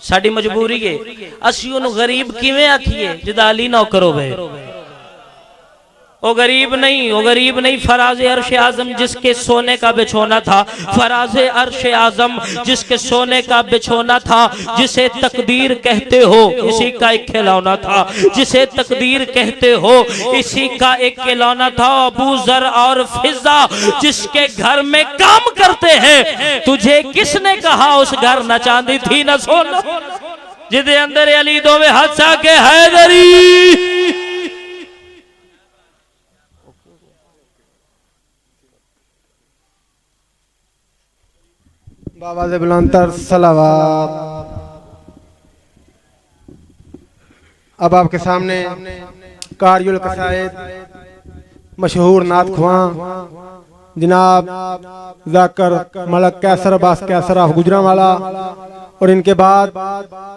साडी मजबूरी है असी उन्हें गरीब किवें आखिए जिदा अली नौकर होवे। वो गरीब नहीं, फराज़े अर्श आज़म जिसके सोने का बिछोना था, फराज़े अर्श आज़म जिसके सोने का बिछोना था, जिसे तकदीर कहते हो इसी का एक खिलौना था, जिसे तकदीर कहते हो इसी का एक खिलौना था। अबू ज़र और फिजा जिसके घर में काम करते हैं, तुझे किसने कहा उस घर न चांदी थी न सोना, जिदे अंदर अली दोवे हाथ आके हैदरी। बाबा से बुलंदतर सलावत। अब आपके सामने कारियुल कसायद मशहूर नात ख्वां जनाब जाकर मलक कैसर अब्बास कैसर ऑफ गुजरांवाला, और इनके बाद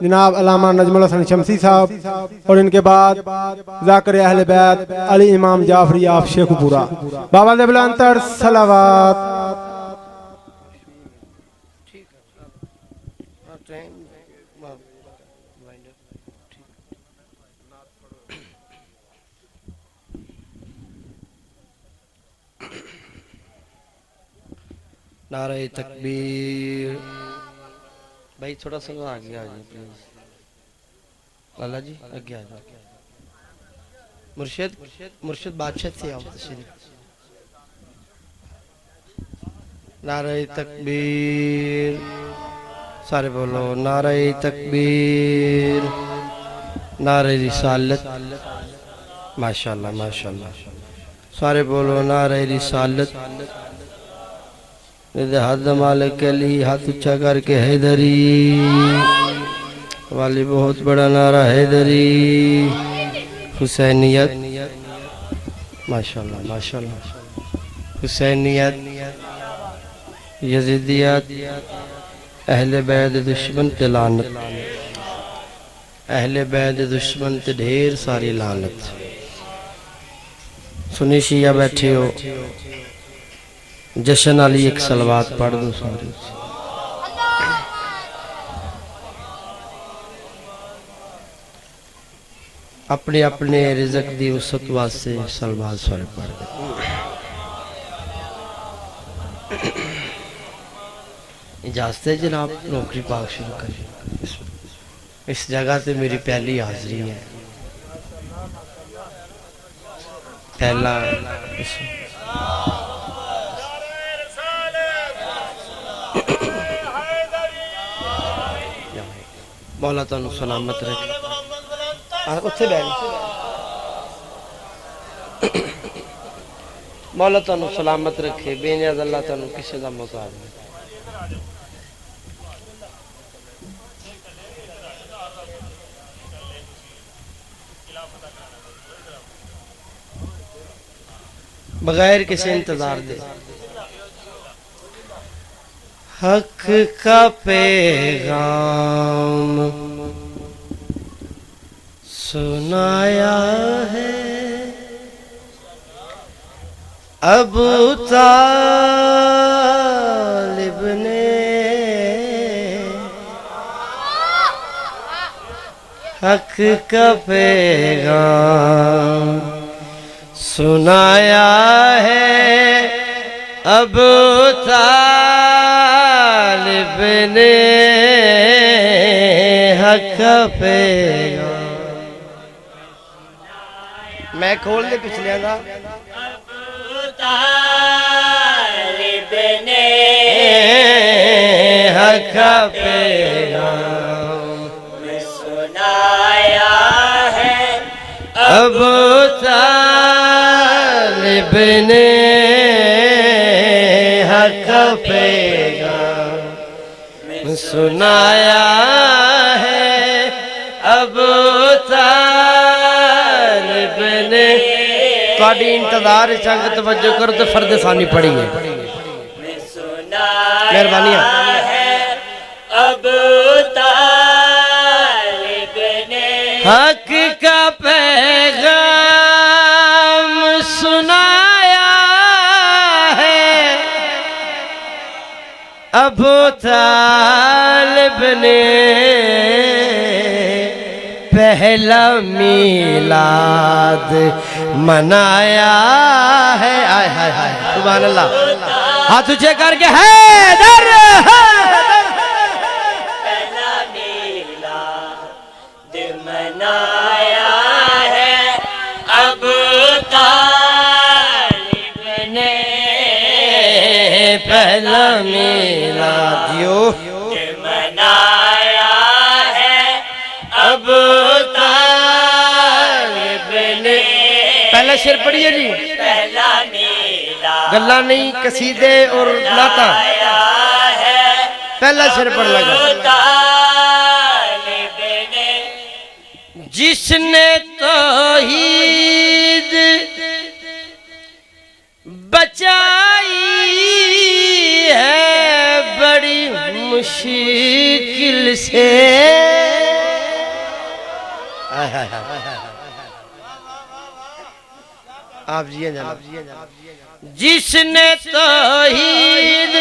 जनाब अल्लामा नजमुल हसन शमसी साहब, और इनके बाद जाकर अहले बैत अली इमाम जाफरी ऑफ शेखुपुरा। बाबा से बुलंदतर सलावत। नारे तकबीर। भाई थोड़ा सा आगे आ जाए प्लीज। लाला जी आगे आ जाओ। मुर्शिद बादशाह से आओ तशरीफ। नारे तकबीर सारे बोलो नारे तकबीर, नारे रिसालत। माशाल्लाह माशाल्लाह सारे बोलो नारे रिसालत। हद मालिक अली हाथ ऊंचा करके हैदरी वाली बहुत बड़ा नारा हैदरी। हुसैनियत माशाल्लाह माशाल्लाह, हुसैनियत यजीदियत अहले बैत दुश्मन ते लानत। अहले बैद दुश्मन ते ढेर सारी लानत। सुनी शिया बैठे हो, जशन वाली एक सलवात पढ़ दो सारी। अपने अपने रिज़्क दी उसत वास्ते सलवात सारे पढ़ दो। इजाजत है जनाब, नौकरी पाक शुरू करें। इस जगह से मेरी पहली हाजिरी है। पहला मौला तुहानू सलामत रखे। उत्थे बैठ, मौला तुहानू सलामत रखे। बेनियाज़ अल्लाह तुहानू किसी का मुताज नहीं। बगैर किसी इंतजार दे हक का पैगाम सुनाया है अबू तालिब ने। हक का पैगाम सुनाया है अबू तालिब ने। हक का पैगाम मैं खोल दे पिछले का। अबू तालिब ने हक का पैगाम सुनाया है अबू तालिब ने। हक का पैगाम सुनाया है अबू तालिब ने। थोड़ी इंतजार संग तवज्जो करो तो फर्द सानी पड़ी है। मेहरबानी अबू तालिब ने हक का पैगाम सुनाया है अबू तालिब ने। पहला मीलाद मनाया है। आय हाय हाय सुभान अल्लाह। हाथ ऊंचे करके हैदर। पहला मीलाद मनाया है अबू तालिब ने। पहला मीलादियो मनाया है अबू तालिब ने। पहला शेर पढ़िए जी। पहला मीलाद गल्ला नहीं कसीदे और नाता। पहला शेर पढ़ लगा। जिसने तौहीद बचाई है बड़ी मुश्किल से। आप जिए जनाब। जिसने तौहीद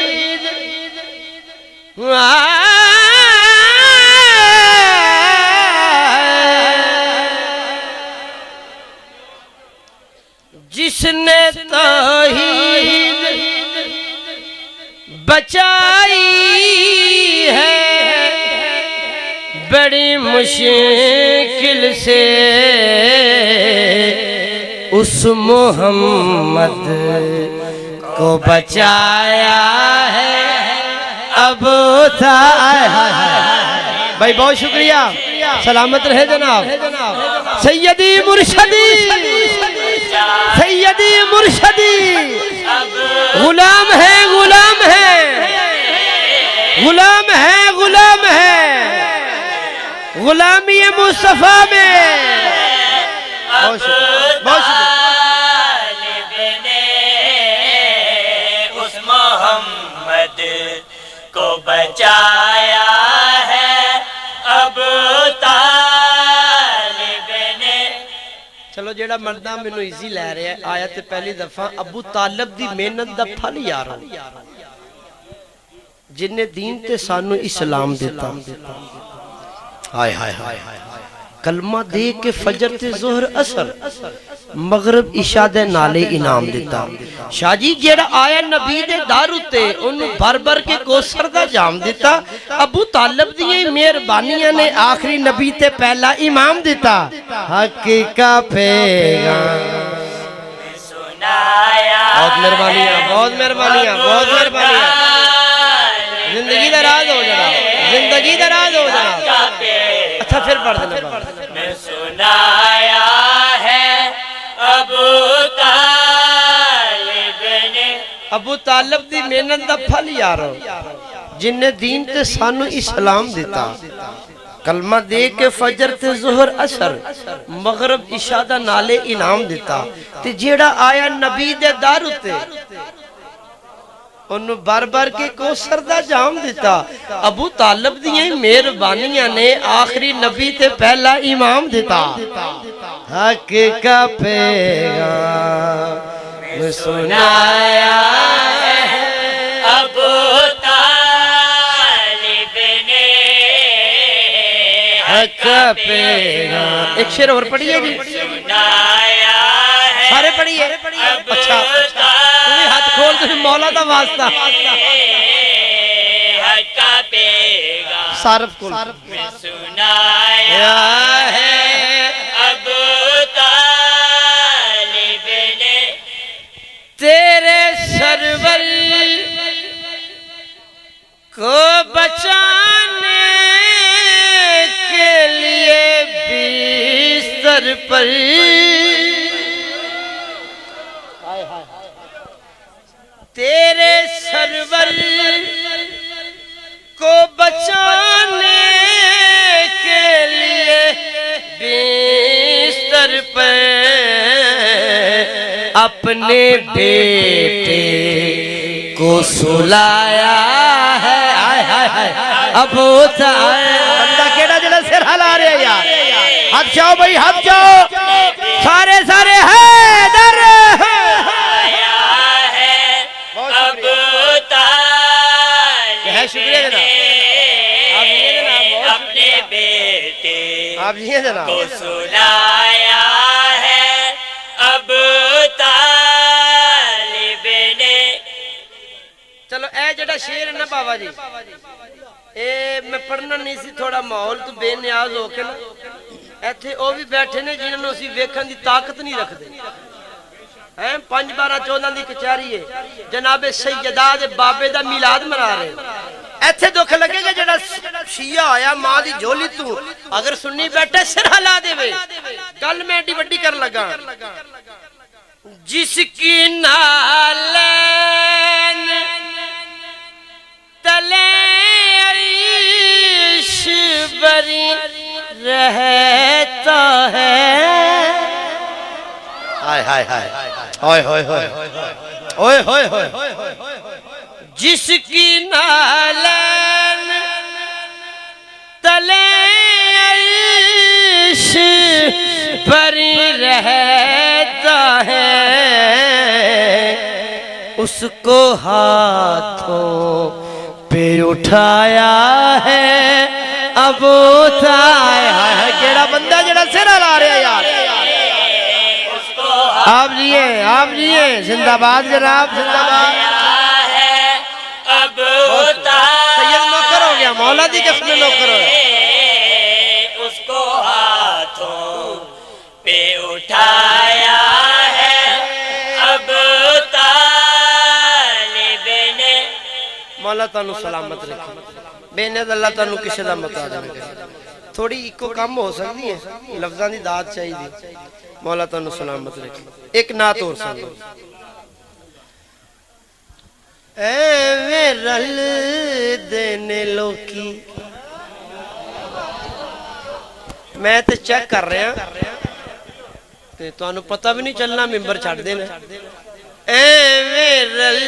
जिसने तौहीद बचाई है बड़ी मुश्किल से। उस मोहम्मद को बचाया है अबू तालिब। भाई बहुत शुक्रिया, सलामत रहे जनाब। सैयदी मुर्शदी सैयदी मुर्शदी गुलाम है गुलाम है गुलाम है गुलाम है गुलामी मुस्तफा में। बहुत शुक्रिया। उस मोहम्मद को बचाया है अबू तालिब जेड़ा मर्दा मैनू इजी लै रहा है आया ते पहली दफा अबू तालिब दी मेहनत दा फल यारो जिन्ने दीन ते सानू इस्लाम दिता हाय हाय हाय कलमा दे के फजर ते जोहर असर मगरब इशा दे नाले इनाम दिता शाह जी जेड़ा आया नबी दे दर उत्ते ओनू भर भर के कोसर दा जाम दिता अबू तालिब दी मेहरबानियां ने आखिरी नबी ते पहला इमाम दिता हक का पैगाम सुनाया बहुत मेहरबानियां बहुत मेहरबानियां बहुत मेहरबानियां जिंदगी दराज हो जाना जिंदगी दराज हो जाना अच्छा फिर पढ़ देना मैं सुनाया है अबू तालिब दी मेहनत दा फल यारो जिन्ने दीन ते सानू इस्लाम दिता कलमा दे के फजर ते जोहर असर मगरब इशा दा नाले इनाम दिता ते जेड़ा आया नबी दे दर उत्ते ओनू बार बार के कोसर दा जाम दिता अबू तालिब दी मेहरबानियां ने आखिरी नबी ते पहला इमाम दिता हक का पैगाम सुनाया है अबू तालिब ने हक का पैगाम एक शेर और पढ़िए जी सुनाया है सारे पढ़िए अच्छा तुम्हें हाथ खोल तुम मौला दा वास्ता हक का पैगाम सारफ खोल सुनाया है तेरे सरवर को बचाने के लिए बिस्तर पर तेरे सरवर को बचाने के लिए बिस्तर पर अपने बेटे को सुलाया है हाय हाय हाय अबू बंदा केड़ा जड़ा सिर हिला रहा यार हाथ जाओ भाई हाथ जाओ सारे सारे हैदर है शुक्रिया जनाब अपने बेटे आप ये जनाब को सुलाया है अब तालिब ने चलो ए जेड़ा शेर है ना बाबा जी ए मैं पढ़ना नहीं सी थोड़ा माहौल तो बेनियाज होके ना इत्थे ओ भी बैठे ने जिन्होंने असीं वेखण दी ताकत नहीं रखते हैं 5 12 14 दी कचहरी है जनाबे सैयदा दे बाबे दा मिलाद मना रहे इत्थे दुख लगेगा जेड़ा शिया होया मां दी झोली तू अगर सुन्नी बैठे सिर हिला देवे गल मैं एडी वड्डी कर लगा जिसकी नालन तले अर्श बरी रहता है हाय हाय हाय ओए होए होए ओए होए होए जिसकी नालन तले अर्श बरी रहता है उसको हाथों पे उठाया है अबू तालिब केड़ा बंदा जेड़ा सिर हिला रहा यार आप जिए जिंदाबाद जनाब जिंदाबाद अब सैयद नौकर हो गया मौला दी कसम नौकर हो उसको हाथों पे उठाया है अब तालिब ने मौला तानू सलामत रखे बेनद अल्लाह तानू किसी दा मुताज ना करे थोड़ी इको कम हो सकती है लफ्जां दी दात चाहिए मौला तानू सलामत रखे एक नात और सुन लो ऐ रल देने लोकी मैं तो चेक कर रहा ते तुहानू पता भी नहीं चलना मिंबर छड़ देना ऐ रल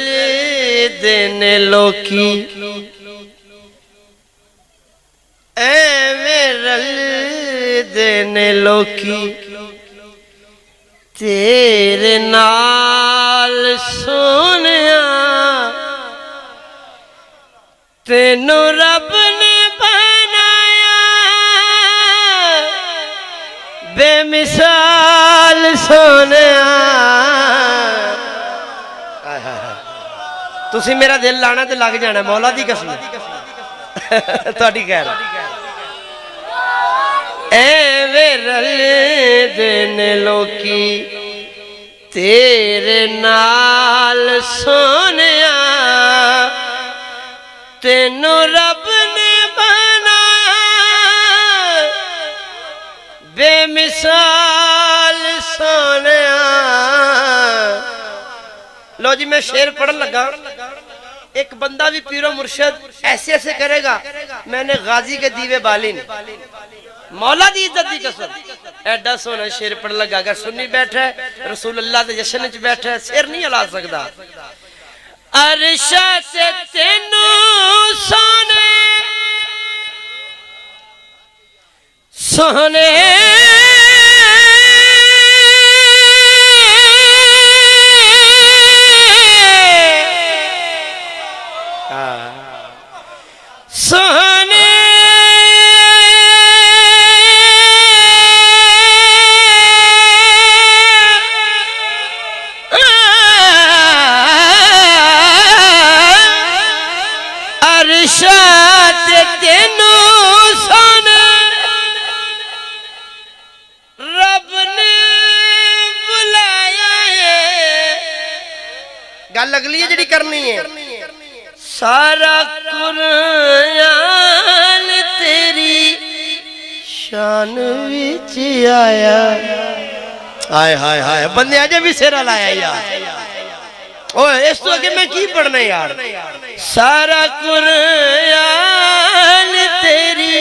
देने लोकी ऐ रल देने लोकी तेरे नाल सोनिया तेनू रब ने बनाया बेमिसाल सोनिया। तुसी मेरा दिल लाना ते लग जाना मौला दी कसम तुहाडी खैर एवे रल दिन लोकी तेरे नाल सोनिया तेनू रब ने बनाया बेमिसाल सोनिया। लो जी मैं शेर पढ़न लगा। एक बंदा भी पीरो मुर्शद ऐसे ऐसे करेगा मैंने गाजी के दीवे बाली ने मौला दी इज्जत दी कसम एडा सोना शेर पढ़ लगा। अगर सुन्नी बैठा है रसूलुल्लाह दे जश्न च बैठा है सिर नहीं हिला सकदा। अरशा ते तेनू सोने सोने सोने अरशात तेनू सोने रब ने बुलाया है। गल अगली है जी करनी है। सारा कुरान तेरी शान विच आया। हाय हाय हाय बंदे अजे भी सिरा लाया यार। ओए इस तो अगे मैं की पढ़ना यार। सारा कुरान तेरी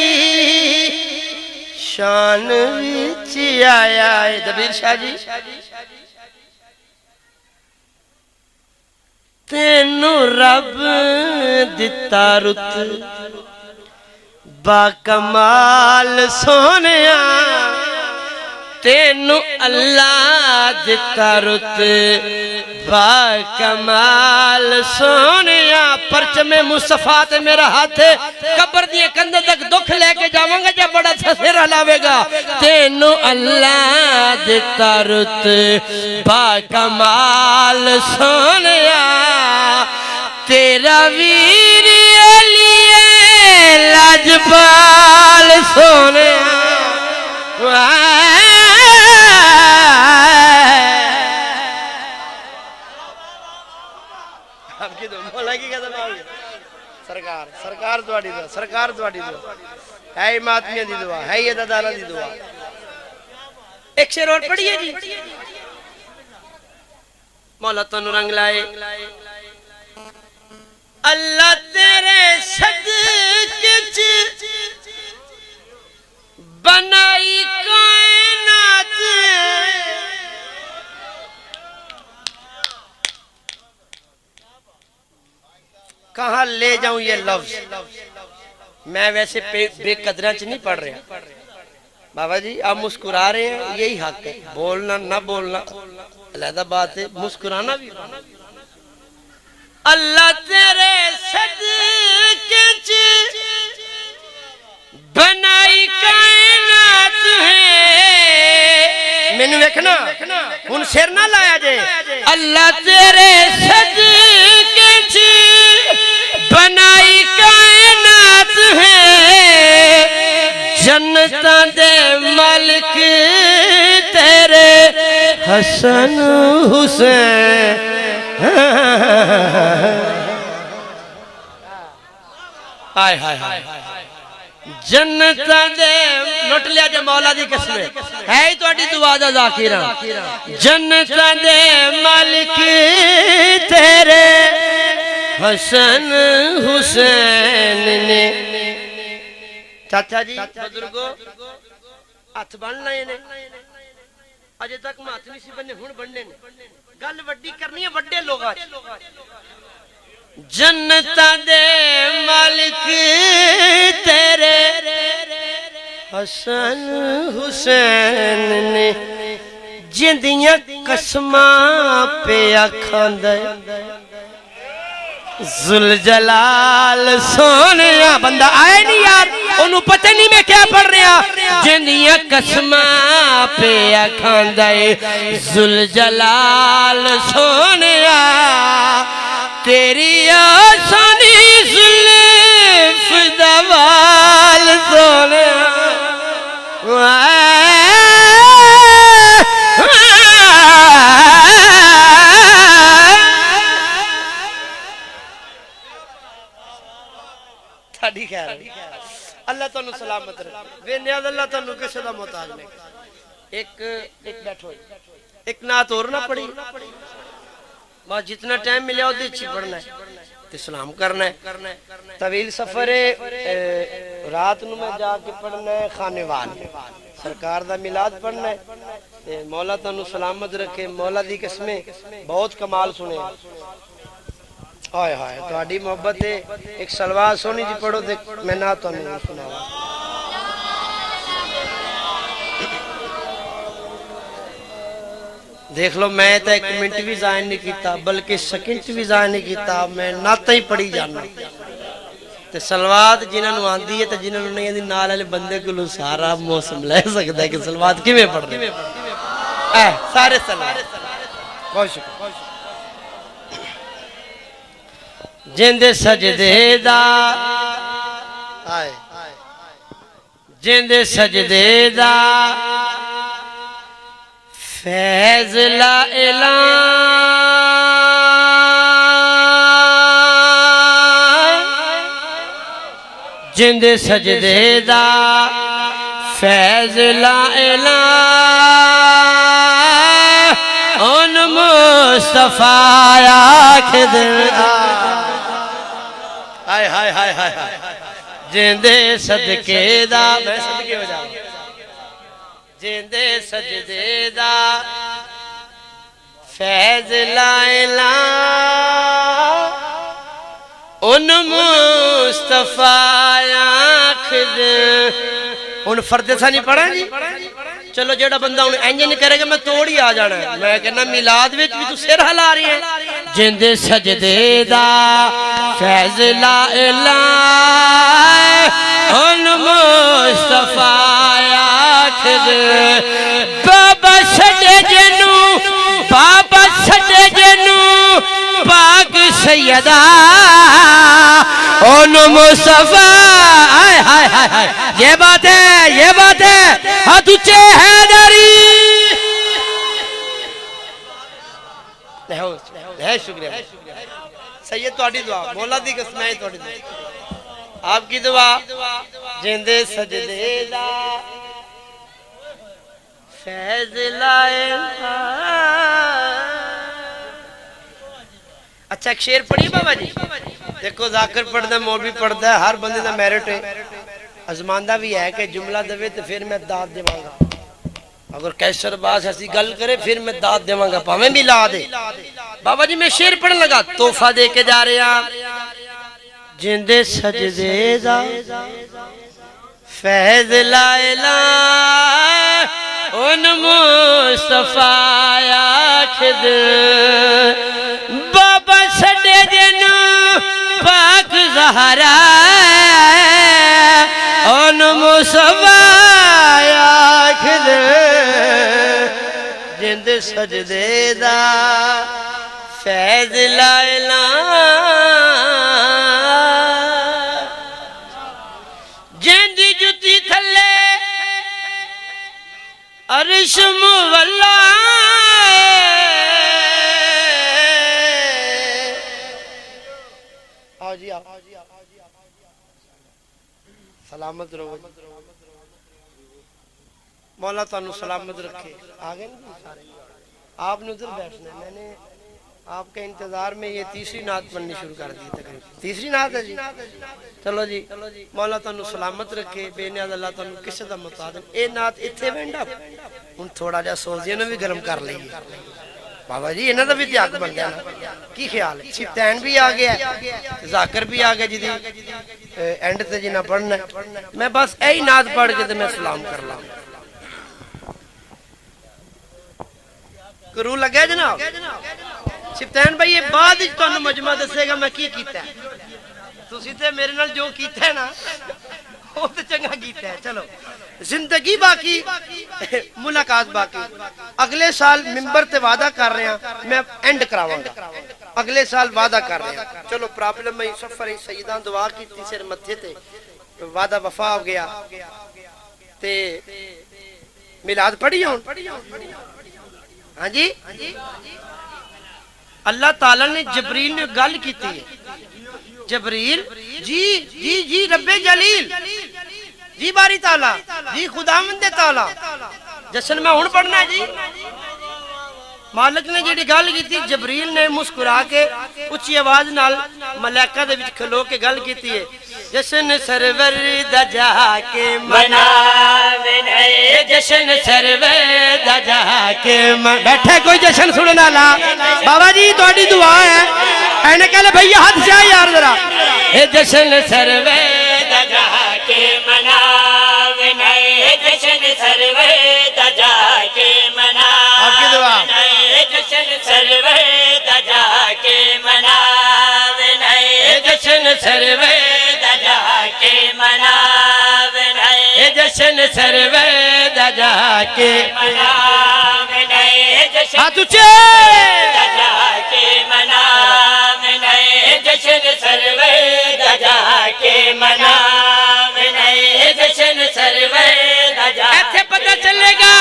शान विच आया है। दबीर शाह जी तेनू रब दिता रुत बाकमाल सोनिया तेनू अल्लाह दिता रुत बाकमाल सोनिया। परचमे मुस्तफा ते मेरा हाथ कब्र दी कंधे तक दुख लेके जावांगा जब बड़ा सिर हलावेगा। तेनू अल्लाह दिता रुत बाकमाल सोनिया तेरा वीर अलिए लाजपाल सोनिया। सरकार सरकार दुआड़ी दुआ सरकार दुआड़ी दुआ है मातमिया दी दुआ है ये दादा दी दुआ। एक शेर और पढ़िए जी। मौला तनु रंग लाए अल्लाह तेरे सदके च बनाई कायनात कहाँ ले जाऊं ये लफ्ज। मैं वैसे बेकदरा च नहीं पढ़ रहा बाबा जी। आप मुस्कुरा रहे हैं यही हक है। बोलना ना बोलना अलग बात है मुस्कुराना भी। अल्लाह तेरे सदके च बनाई कायनात है। मैनू देखना हुन सिर ना लाया जे। अल्लाह तेरे सदके च बनाई कायनात है जन्नतां दे मालिक तेरे हसन हुसैन। हाय हाय हाय जन्नतां दे लुट लिया जे मौला दी कसम है ही तुहाडी दुआ दा ज़ाकिरा। जन्नतां दे मालिक तेरे हसन हुसैन ने। चाचा जी बुजुर्गो हथ बन लाए ने अजे तक हाथ नहीं सी बने हुण बनने ने। गल वड्डी करनी है वड्डे लोगां च। जन्नतां दे मालिक तेरे हसन हुसैन ने जिंदियां कसमां पे आखांदा जुलजलाल सोनिया। बंदा आए नहीं यार, ओनू पता नहीं मैं क्या पढ़ रहा। जिंदियां कसमां पे आखांदा जुलजलाल सोनिया, तेरी आसानी जुल्फ दवाल सोनिया। अल्लाह तुहानू सलामत रखे। वेन्या अल्लाह तुहानू किसी दा मोहताज नहीं। एक बैठो, एक नात और ना पढ़ी, बस जितना टाइम मिले उहदे च पढ़ना है ते सलाम करना है। तवील सफर है, रात नू मैं जाके पढ़ना है खानेवाल, सरकार दा मिलाद पढ़ना है ते मौला तुहानू सलामत रखे। मौला दी कसमें बहुत कमाल सुने। हाय हाय तुहाडी मोहब्बत है। एक सलवार सोनी जी पढ़ो ते मैं ना तुहानू सुनावा। देख लो, मैं तो एक मिनट भी जाया नहीं किया, बल्कि सेकंड भी जाया नहीं किया। मैं नाता ही पढ़ी जाना ते सलवात जिन्होंने आती है तो जिन्होंने नहीं आती, नाल वाले बंदे को सारा मौसम ले सकता है कि सलवात किवें पढ़ रहे सारे सलवात। बहुत शुक्रिया। जिंदे सजदे दा जिंदे सजदे दा फैज ला ऐलान, जिंदे सजदे दा फैज ला ऐलान, उन मुस्तफा आखिद हाय हाय हाय हाय जिंदे सदके दा, मैं सदके हो जाऊं, जिंदे सजदे दा फैज लाइला, उन मुस्तफा आखिद। उन फर्दे सा नहीं पढ़ा जी। चलो जेड़ा बंदा हूं इंज नहीं करेगा मैं तोड़ ही आ जाना है। मैं कहना मिलाद विच भी तू सिर हिला रही है। जिंदे सजदे दा फैज ला इला, उन मुस्तफा आखिद। बाबा छड़े जेनू, बाबा छड़े जेनू पाक सैयदा, उन मुस्तफा। हाय हाय हाय हाय, ये बात है, ये बात है। हाथ ऊंचे हैदरी। शुक्रिया सैयद, तुहाडी दुआ, मौला दी कसम है तुहाडी दुआ, आपकी दुआ। जिंदे सजदे दा फैज लाए। अच्छा एक शेर पढ़ी बाबा जी। देखो जाकिर पढ़दा, मौलवी पढ़दा, हर बंदे दा मेरिट है। अजमांदा भी है कि जुमला देवे तो फिर मैं दाद देवांगा। अगर कैसर बास ऐसी गल करे फिर मैं दाद देवांगा, भावें भी ला दे। बाबा जी मैं शेर पढ़न लगा, तोहफा दे के जा रहे हैं। जिंदे सजदे दा फैज लाइला, उन मुस्तफा आखिद। बाबा छड़े जेनू पाक ज़हरा, उन मुस्तफा आखिद। जिंद सजदे दा फैज लाइला, जिंदी जुती थले अरश मुवल्ला। आओ जी आओ, सलामत रहो। मौला तुहानू सलामत रखे। आ गए ना सारे, आपने उधर बैठना है। मैंने आपके इंतजार में ये तीसरी नात पढ़नी शुरू कर दी। तकरीबन तीसरी नात है जी। चलो जी, मौला तुहानू सलामत रखे। बेनियाज अल्लाह तुहानू किसी दा मुहताज। ये नात इत्थे वेंदा हुण थोड़ा जिहा सोच नु भी गर्म कर लईए। बाबा जी इन्हां दा भी त्याग बन गया ना, की ख्याल है? सिफ्तैन भी आ गया, जाकिर भी आ गया, जिदी एंड ते जिन्ना पढ़ना। मैं बस यही नात पढ़ के ते मैं सलाम कर ला। करू लगे जनाब सिप्तैन भाई ये बाद विच तुहानू मजमा दसेगा मैं की कीता है तुसी ते मेरे नाल जो कीता है ना वो तो चंगा कीता है चलो जिंदगी बाकी मुलाकात बाकी अगले साल मिंबर ते वादा कर रहे हैं मैं एंड करावांगा अगले साल वादा कर रहे हैं चलो प्रॉब्लम में सफर सईदा दुआ की सिर मथे ते वादा वफा हो गया ते मिलाद पढ़ी हुन हां जी अल्लाह ताला ने जबरील ने गल की है जबरील जी जी जी रब्बे जलील जी बारी ताला जी खुदावंद ताला जशन मैं हुन पढ़ना है जी मालिक ने जी गल की थी जबरील ने मुस्कुरा के उच्ची आवाज नाल मलाइका दे विच खलो के गल की है जशन सरवर दा जाके मनावे जशन सरवर दा जाके बैठे कोई जशन सुनने वाला बाबा जी तुहाडी दुआ है एने कहले भैया हाथ से यार जरा ए जशन सरवर दा जाके मनावे जशन सरवर दा जाके मनावे आपकी दुआ जशन सरवर दा जाके मनावे जशन सरवर के मनावे जशन सरवे दजा के मनावे जशन हाथ ऊंचे दजा के मनावे जशन सरवे दजा के मनावे जशन सरवे दजा ऐसे पता चलेगा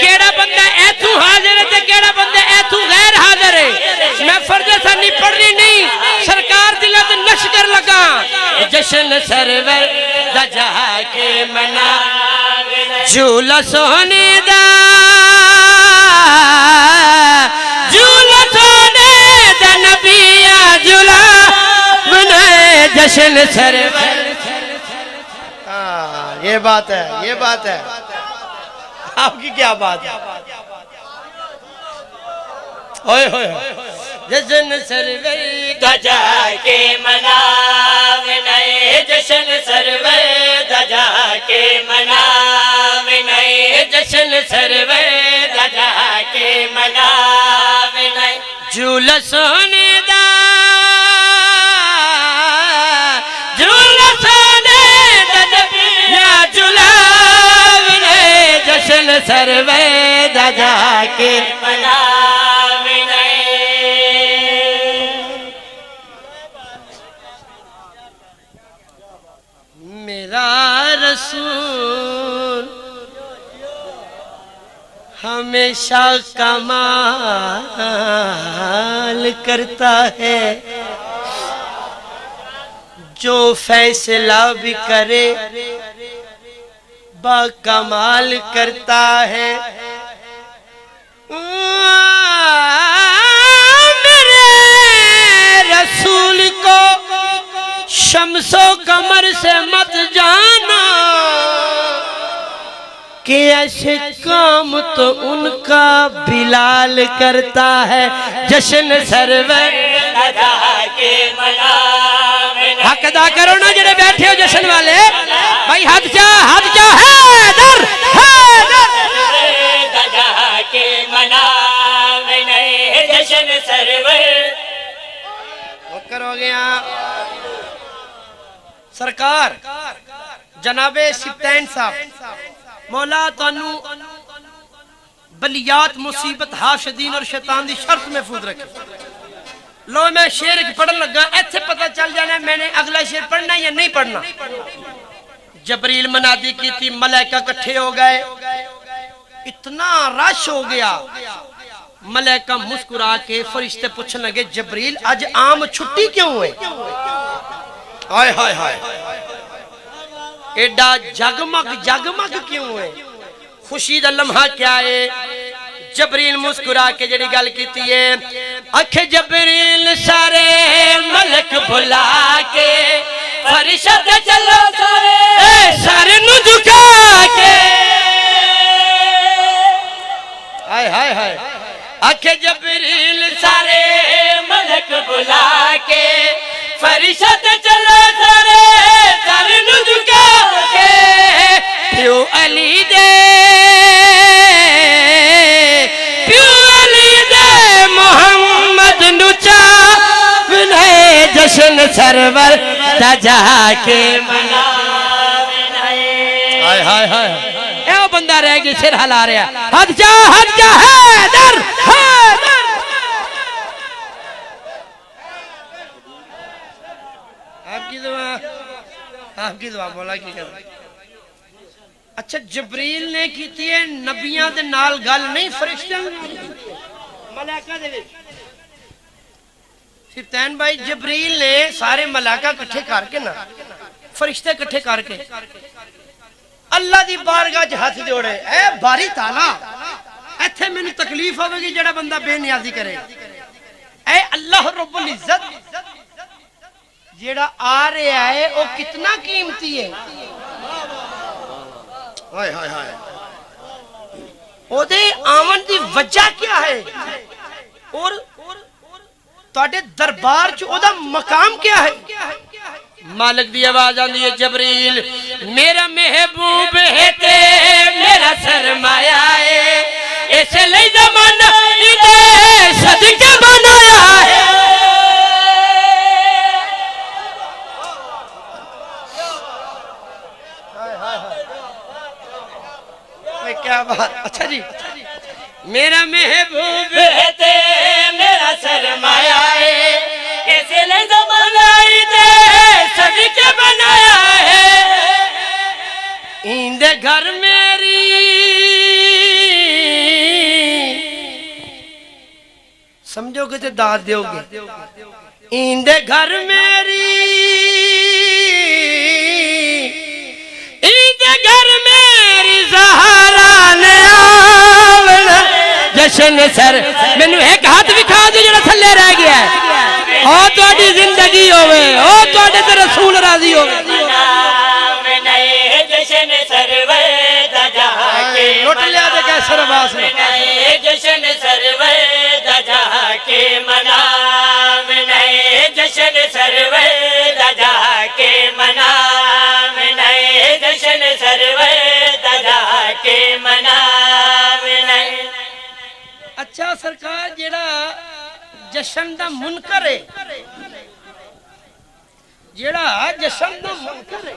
केड़ा बंदा ऐथू हाजिर है ते केड़ा बंदा ऐथू गैर हाजिर है मैं फर्ज सानी पढ़नी नहीं सरकार दिला ते लश्कर लगा जशन सरवर दजा के मना झूला सोने दा नबिया झूला बनाए जशन सरवर ये बात है आपकी क्या बात है ओए होए जशन सरवर दजा के मनावे जशन सरवर दजा के मनावे जशन सरवर दजा के मनावे झूला सोने दा झूला सोने दा झूलावे जशन सरवर दजा के मनावे मेरा रसूल हमेशा कमाल करता है जो फैसला भी करे बाकमाल करता है मेरे रसूल को शम्सो कमर से मत जाना कि ऐसे काम तो उनका बिलाल करता है जशन सरवर अदा के मनावे हक अदा करो ना जेड़े बैठे हो जशन वाले भाई हाथ जा हैदर अदा के मनावे जशन सरवर वक्र हो गया सरकार जनाबे सिप्तैन साहब मौला तानू बलियात मुसीबत हाशदीन और शैतान दी शर्त महफूज रखे लो मैं शेर पढ़न लगा ऐसे पता चल जाना मैंने अगला शेर पढ़ना या नहीं पढ़ना जबरील मनादी की थी मलाइका इकट्ठे हो गए इतना रश हो गया मलाइका मुस्कुरा के फरिश्ते पूछने लगे जबरील आज आम छुट्टी क्यों है हाय हाय हाय एडा जगमग क्यों है खुशी दा लम्हा क्या है जबरील मुस्कुरा के जड़ी गल कीती है अखे जबरील सारे मलक बुला के फरिश्त चलो सारे नु झुका के हाय हाय हाय अखे जबरील सारे मलक बुला के फरिश्त चलो सारे नु झुका के क्यों अली दे सरवर दजा के मनावे नहीं। हाय हाय हाय, ए बंदा रह गया सिर हिला रहा, हट जा हैदर हैदर। आपकी दुआ बोला की कर। अच्छा जबरील ने की है नबियां दे नाल गल नहीं फरिश्तियां मलाइका दे विच। सिफ्तैन भाई जबरील ने सारे मलाइका इकट्ठे करके ना फरिश्ते इकट्ठे करके अल्लाह दी बारगाह च हाथ जोड़े, ए बारी ताला इत्थे मैनू तकलीफ होगी जेड़ा बंदा बेनियाजी करे। ए अल्लाह रब्बुल इज्जत जेड़ा आ रहा है वो कितना कीमती है। हाय हाय हाय, ओदे आवन दी वजह क्या है और तुहाडे दरबार च ओदा मकाम क्या है। मालिक दी आवाज आंदी है, जबरील मेरा महबूब है ते मेरा सरमाया है, इसलिए ज़माना इदे सदके बनाया है। क्या बात। अच्छा जी, मेरा महबूब है ते मेरा सरमाया है, इसलिए ज़माना इदे सदके बनाया है। इंदे घर मेरी समझोगे तो दाद दोगे। इंदे घर मेरी इंदे घर मेरी ज़हरा ने आवना जश्न सर। मैनू एक हाथ विखा दो जो थले रह गया है। ओ तुहाडी जिंदगी होवे, ओ तुहाडे ते रसूल राजी होवे। जश्न सरवर दजा के लुट लिया दे कैसर अब्बास ने। जश्न सरवर दजा के मनाम नहीं, जश्न सरवर दजा के मनाम नहीं, जश्न सरवर दजा के मनाम नहीं। अच्छा सरकार जेड़ा जश्न दा मुनकर है, जेड़ा जश्न दा मुनकर है,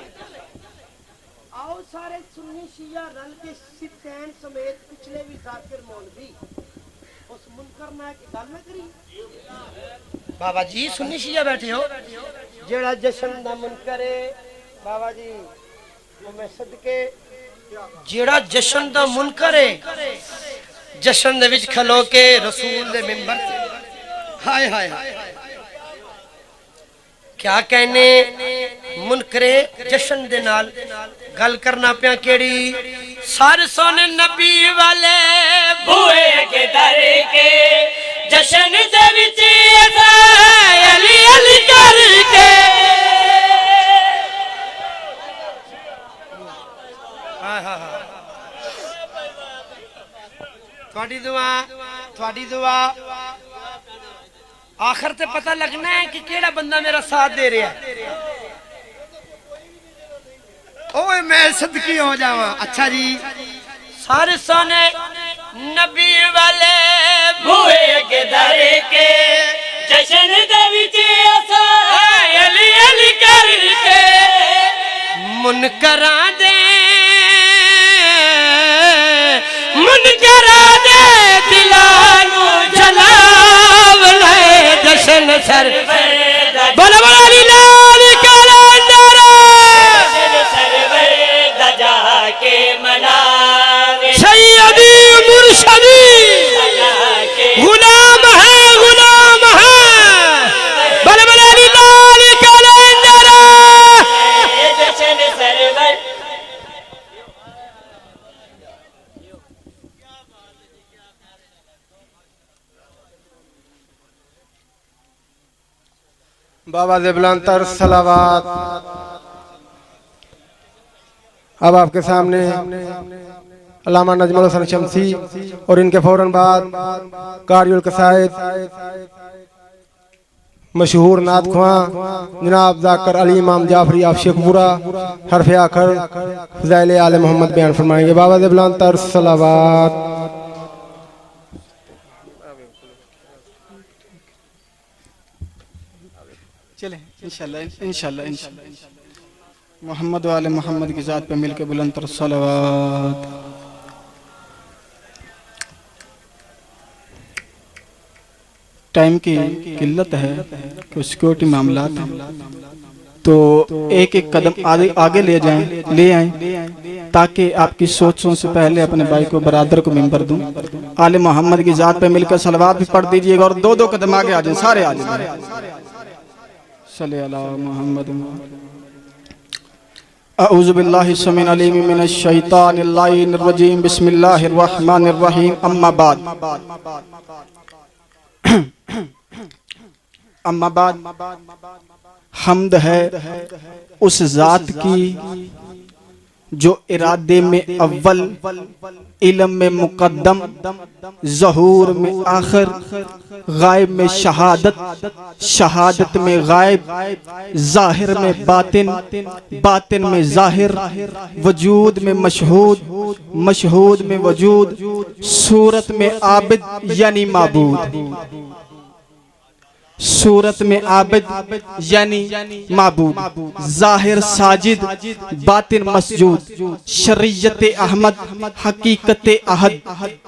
आओ सारे सुन्नी शिया रल के सिफ्तैन समेत पिछले भी जाकिर मौलवी उस मुनकर ना की गल ना करी। बाबा जी सुन्नी शिया बैठे हो, जेड़ा जश्न दा मुनकर है बाबा जी वो मैं सदके जेड़ा जश्न दा मुनकर है जश्न दे विच खलो के रसूल दे मिंबर ते हाय हाय क्या कहने मुनकरे जश्न दे नाल गल करना पिया केड़ी। सारे सोने नबी वाले बूए के दर के जश्न दे विच अली अली करके थोड़ी दुआ आखिर ते पता लगना है कि केड़ा बंदा मेरा साथ दे रहा है। ओए मैं सदकी हो जावा। अच्छा जी, सारे सोने नबी वाले बूए के दर के जश्न दे विच अली अली करके मुनकरा दे दिलानू जलाव ले जश्न सर बोला बोला अली लाल कलंदर सरवर दजा के मनावे सैयदी मुर्शदी गुलाम है बोला बोला अली लाल कलंदर जश्न सरवर। बाबा ज़ेबलांतर सलावात। अब आपके सामने अल्लामा नजमुल हसन शमसी और इनके फौरन बाद कारियुल कसायद मशहूर नात ख्वां जनाब जाकर अली इमाम जाफरी आप शेखपुरा हरफ आखर फ़ज़ाइल आले मोहम्मद बयान फरमाएंगे। बाबा ज़ेबलांतर सलावात। चले इंशाल्लाह इंशाल्लाह इंशाल्लाह मोहम्मद वाले मोहम्मद की ज़ात पे मिलके बुलंद तर सलावत। टाइम की किल्लत है, कुछ सिक्योरिटी मामला है, तो एक एक कदम आगे ले आएं ताकि आपकी सोचों से पहले अपने भाई को बरादर को मिंबर दूं। आले मोहम्मद की ज़ात पे मिलकर सलवात भी पढ़ दीजिएगा और दो दो कदम आगे आ जाएं, सारे आ जाएं। सल्ले अला मोहम्मद। अऊज़ु बिल्लाहि समीउल अलीम मिनश शैतानिर रजीम बिस्मिल्लाहिर रहमानिर रहीम। अम्मा बाद अम्मा बाद हम्द है उस ज़ात की जो इरादे में अव्वल, इल्म में मुकद्दम, ज़हूर में आखिर, गायब में शहादत, शहादत में गायब, ज़ाहिर में बातिन, बातिन में ज़ाहिर, वजूद में मशहूद, मशहूद में वजूद, सूरत में आबिद यानी माबूद, सूरत में आबिद यानी माबूद, जाहिर साजिद, बातिन मसजूद, शरीयत अहमद, हकीकत अहद,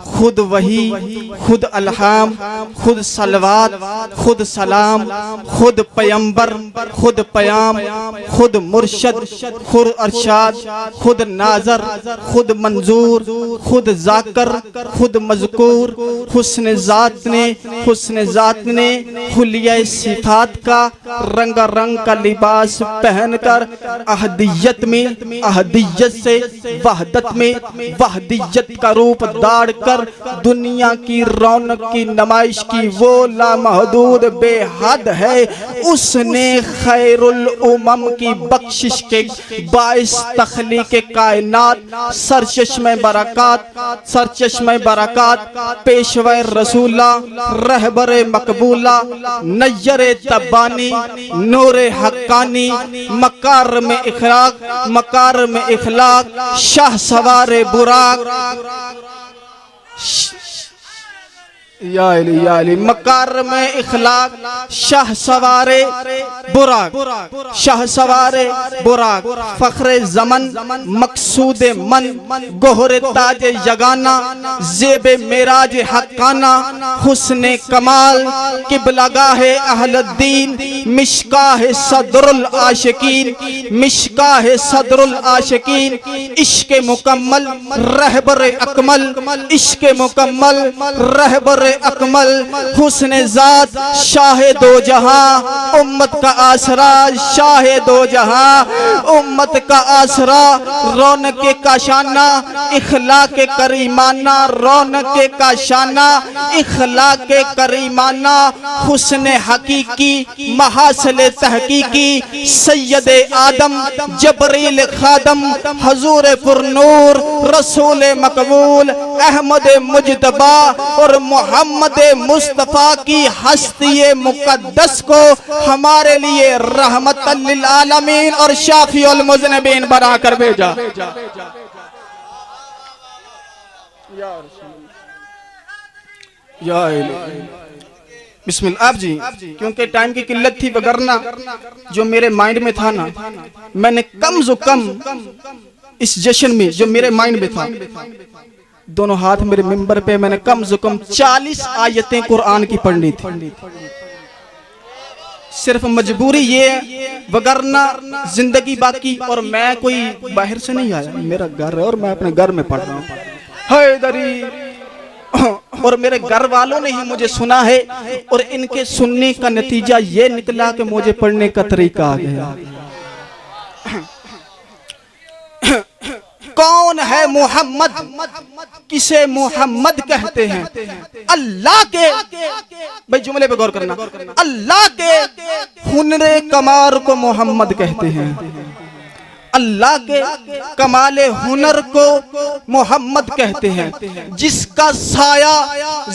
खुद वही, खुद अलहाम, खुद सलवात, खुद सलाम, खुद पैगंबर, खुद पयाम, खुद मुर्शद, खुद अरशाद, खुद नाजर, खुद मंजूर, खुद जाकर, खुद मज़कूर, हुस्न ज़ात ने हुलिया सिफात का रंगा रंग का लिबास पहनकर अहदियत में, अहदियत से वहदत में, वहदियत का रूप दाड़ कर दुनिया की रौनक की नमाइश की वो लामहदूद बेहद है। उसने खैरुल उमम की बख्शिश के बाइस तख्लीक कायनात, सरचश्मे बरक़ात, सरचश्मे बरक़ात, पेशवे रसूला, रहबरे मकबूला, नय्यरे तब्बानी, नूरे हक्कानी, मकार में इखलाक, मकार में इखलाक, शाह सवारे बुराक, या अली मकार में इखलाक, शाह सवारे बुराक, शाह सवारे बुराक, फख्रे ज़मन, मकसूद मन, गोहरे ताज यगाना, ज़ेबे मेराज हक्काना, हुस्ने कमाल, किबलगाहे अहलुद्दीन, मिशकाहे सदरुल आशिकीन, मिशकाहे सदरुल आशिकीन, इश्क़ मुकम्मल, रहबरे अकमल, इश्क़ मुकम्मल, रहबरे अकमल, हुस्ने ज़ात, शाहे दो जहां, उम्मत का आसरा, शाहे दो जहां, उम्मत का आसरा, रौनक का शाना, इखलाक करीमाना, रौनक का शाना, इखलाक करीमाना, हुस्ने हकीकी, महासले तहकीकी, सैयद आदम, जबरील खादम, हजूर पुरनूर, रसूल मकबूल, अहमद मुजतबा और मोहम्मद मुस्तफ़ा की हस्ती मुकद्दस को हमारे लिए रहमतल लिल आलमीन और शाफीउल मुज़निबीन बनाकर भेजा। बिस्मिल्लाह। आप जी क्योंकि टाइम की किल्लत थी, वगरना जो मेरे माइंड में था ना, मैंने कम से कम इस जश्न में जो मेरे माइंड में था, दोनों हाथ मेरे मिंबर पे मैंने कम से कम 40 आयतें कुरान की पढ़नी थी। सिर्फ मजबूरी ये, वगरना जिंदगी बाकी, और मैं कोई बाहर से नहीं आया, मेरा घर है और मैं अपने घर में पढ़ रहा हूँ हैदरी, और मेरे घर वालों ने ही मुझे सुना है और इनके सुनने का नतीजा ये निकला कि मुझे पढ़ने का तरीका आ गया। कौन है मोहम्मद, किसे मोहम्मद कहते हैं? अल्लाह के, भाई जुमले पे गौर करना, अल्लाह के हुनरे कमाल को मोहम्मद कहते हैं। अल्लाह के कमाले हुनर को मोहम्मद कहते हैं। जिसका साया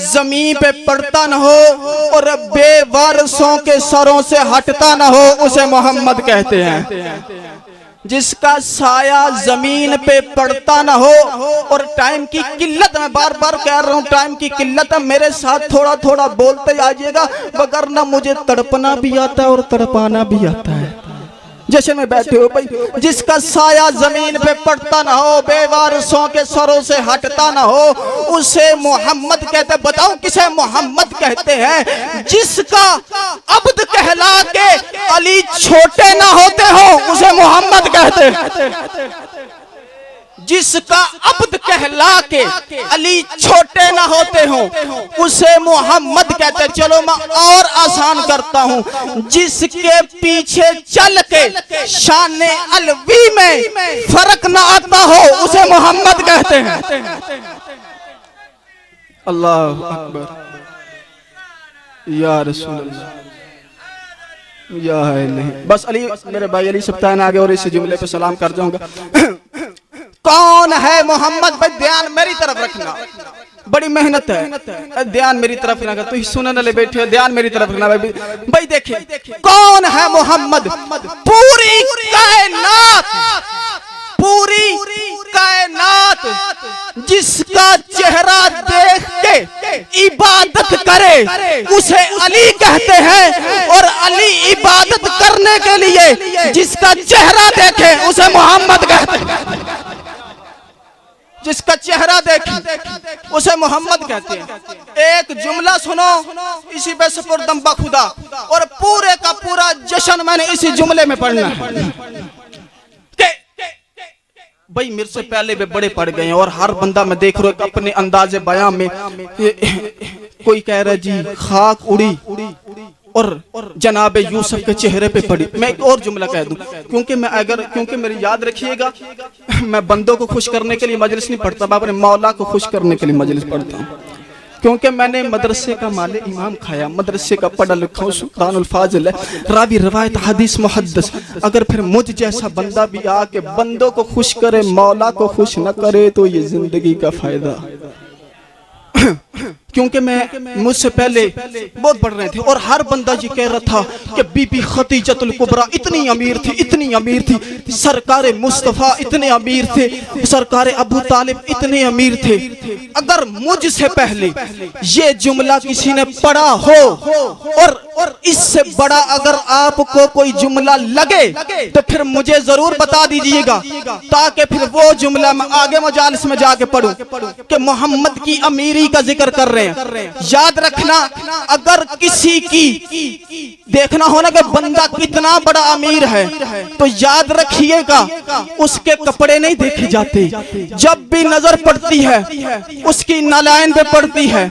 जमीन पे पड़ता न हो और बेवारसों के सरों से हटता न हो, उसे मोहम्मद कहते हैं। जिसका साया जमीन पे पड़ता ना हो। और टाइम की किल्लत, मैं बार बार कह रहा हूँ, टाइम की किल्लत है, मेरे साथ थोड़ा थोड़ा बोलते आइएगा, वरना मुझे तड़पना भी आता है और तड़पाना भी आता है। जैसे में बैठे हो भाई, जिसका साया जमीन पे पड़ता ना हो, बेवारसों के सरों से हटता ना हो, उसे मोहम्मद कहते। बताओ किसे मोहम्मद कहते हैं? जिसका अब्द कहला के अली छोटे ना होते हो, उसे मोहम्मद कहते हैं। जिसका अब्द कहला के अली छोटे ना होते हो, उसे मोहम्मद कहते। चलो मैं और आसान करता हूँ, जिसके पीछे चल के शाने अलवी में फर्क ना आता हो, उसे मोहम्मद कहते हैं। अल्लाह अकबर, या रसूल अल्लाह, या नहीं। बस अली, मेरे भाई अली सप्ताह आगे और इस जुमले पे सलाम कर जाऊंगा। कौन है मोहम्मद? भाई ध्यान मेरी तरफ रखना, बड़ी मेहनत है, ध्यान मेरी तरफ रखना। तो सुनने ले बैठे हो, ध्यान मेरी तरफ रखना भाई। देखिए कौन है मोहम्मद? पूरी कायनात, पूरी कायनात जिसका चेहरा देख के इबादत करे, उसे अली कहते हैं। और अली इबादत करने के लिए जिसका चेहरा देखे, उसे मोहम्मद कहते हैं। जिसका चेहरा देखे उसे मोहम्मद कहते हैं। एक जुमला सुनो, इसी पे सुपुर्दम बखुदा, और पूरे का पूरा जश्न मैंने इसी जुमले में पढ़ना है। भाई मेरे से पहले भी बड़े पढ़ गए हैं, और हर बंदा मैं देख रहा हूँ अपने अंदाजे बयां में कोई कह रहा जी खाक उड़ी और जनाब यूसुफ के चेहरे पे पड़ी। मैं एक और जुमला कह दूं, क्योंकि मेरी याद रखिएगा, मैं बंदों को खुश करने के लिए मजलिस नहीं पढ़ता, मैं अपने मौला को खुश करने के लिए मजलिस पढ़ता हूँ। क्योंकि मैंने मदरसे का माले इमाम खाया, मदरसे का पढ़ा लिखा हूँ, सुल्तानुल फाजिल है, रावी रवायत हदीस मुहद्दिस। अगर फिर मुझ जैसा बंदा भी आके बंदों को खुश करे, मौला को खुश न करे, तो ये जिंदगी का फायदा। क्योंकि मैं मुझसे पहले बहुत पढ़ रहे थे, और हर बंदा ये कह रहा था कि बीबी खदीजतुल कुबरा इतनी अमीर थी, इतनी अमीर थी, सरकार मुस्तफ़ा इतने अमीर थे, सरकार अबू तालिब इतने अमीर थे। अगर मुझसे पहले ये जुमला किसी ने पढ़ा हो, और इससे बड़ा अगर आपको कोई जुमला लगे, तो फिर मुझे जरूर बता दीजिएगा, ताकि फिर वो जुमला मैं आगे मजालिस में जाके पढ़ूं कि मोहम्मद की अमीरी का जिक्र कर रहे हैं। याद रखना, अगर किसी की देखना हो ना कि बंदा कितना बड़ा अमीर है, तो याद रखिएगा उसके कपड़े नहीं देखे जाते। जब भी नजर पड़ती है उसकी नालायन पे पड़ती है,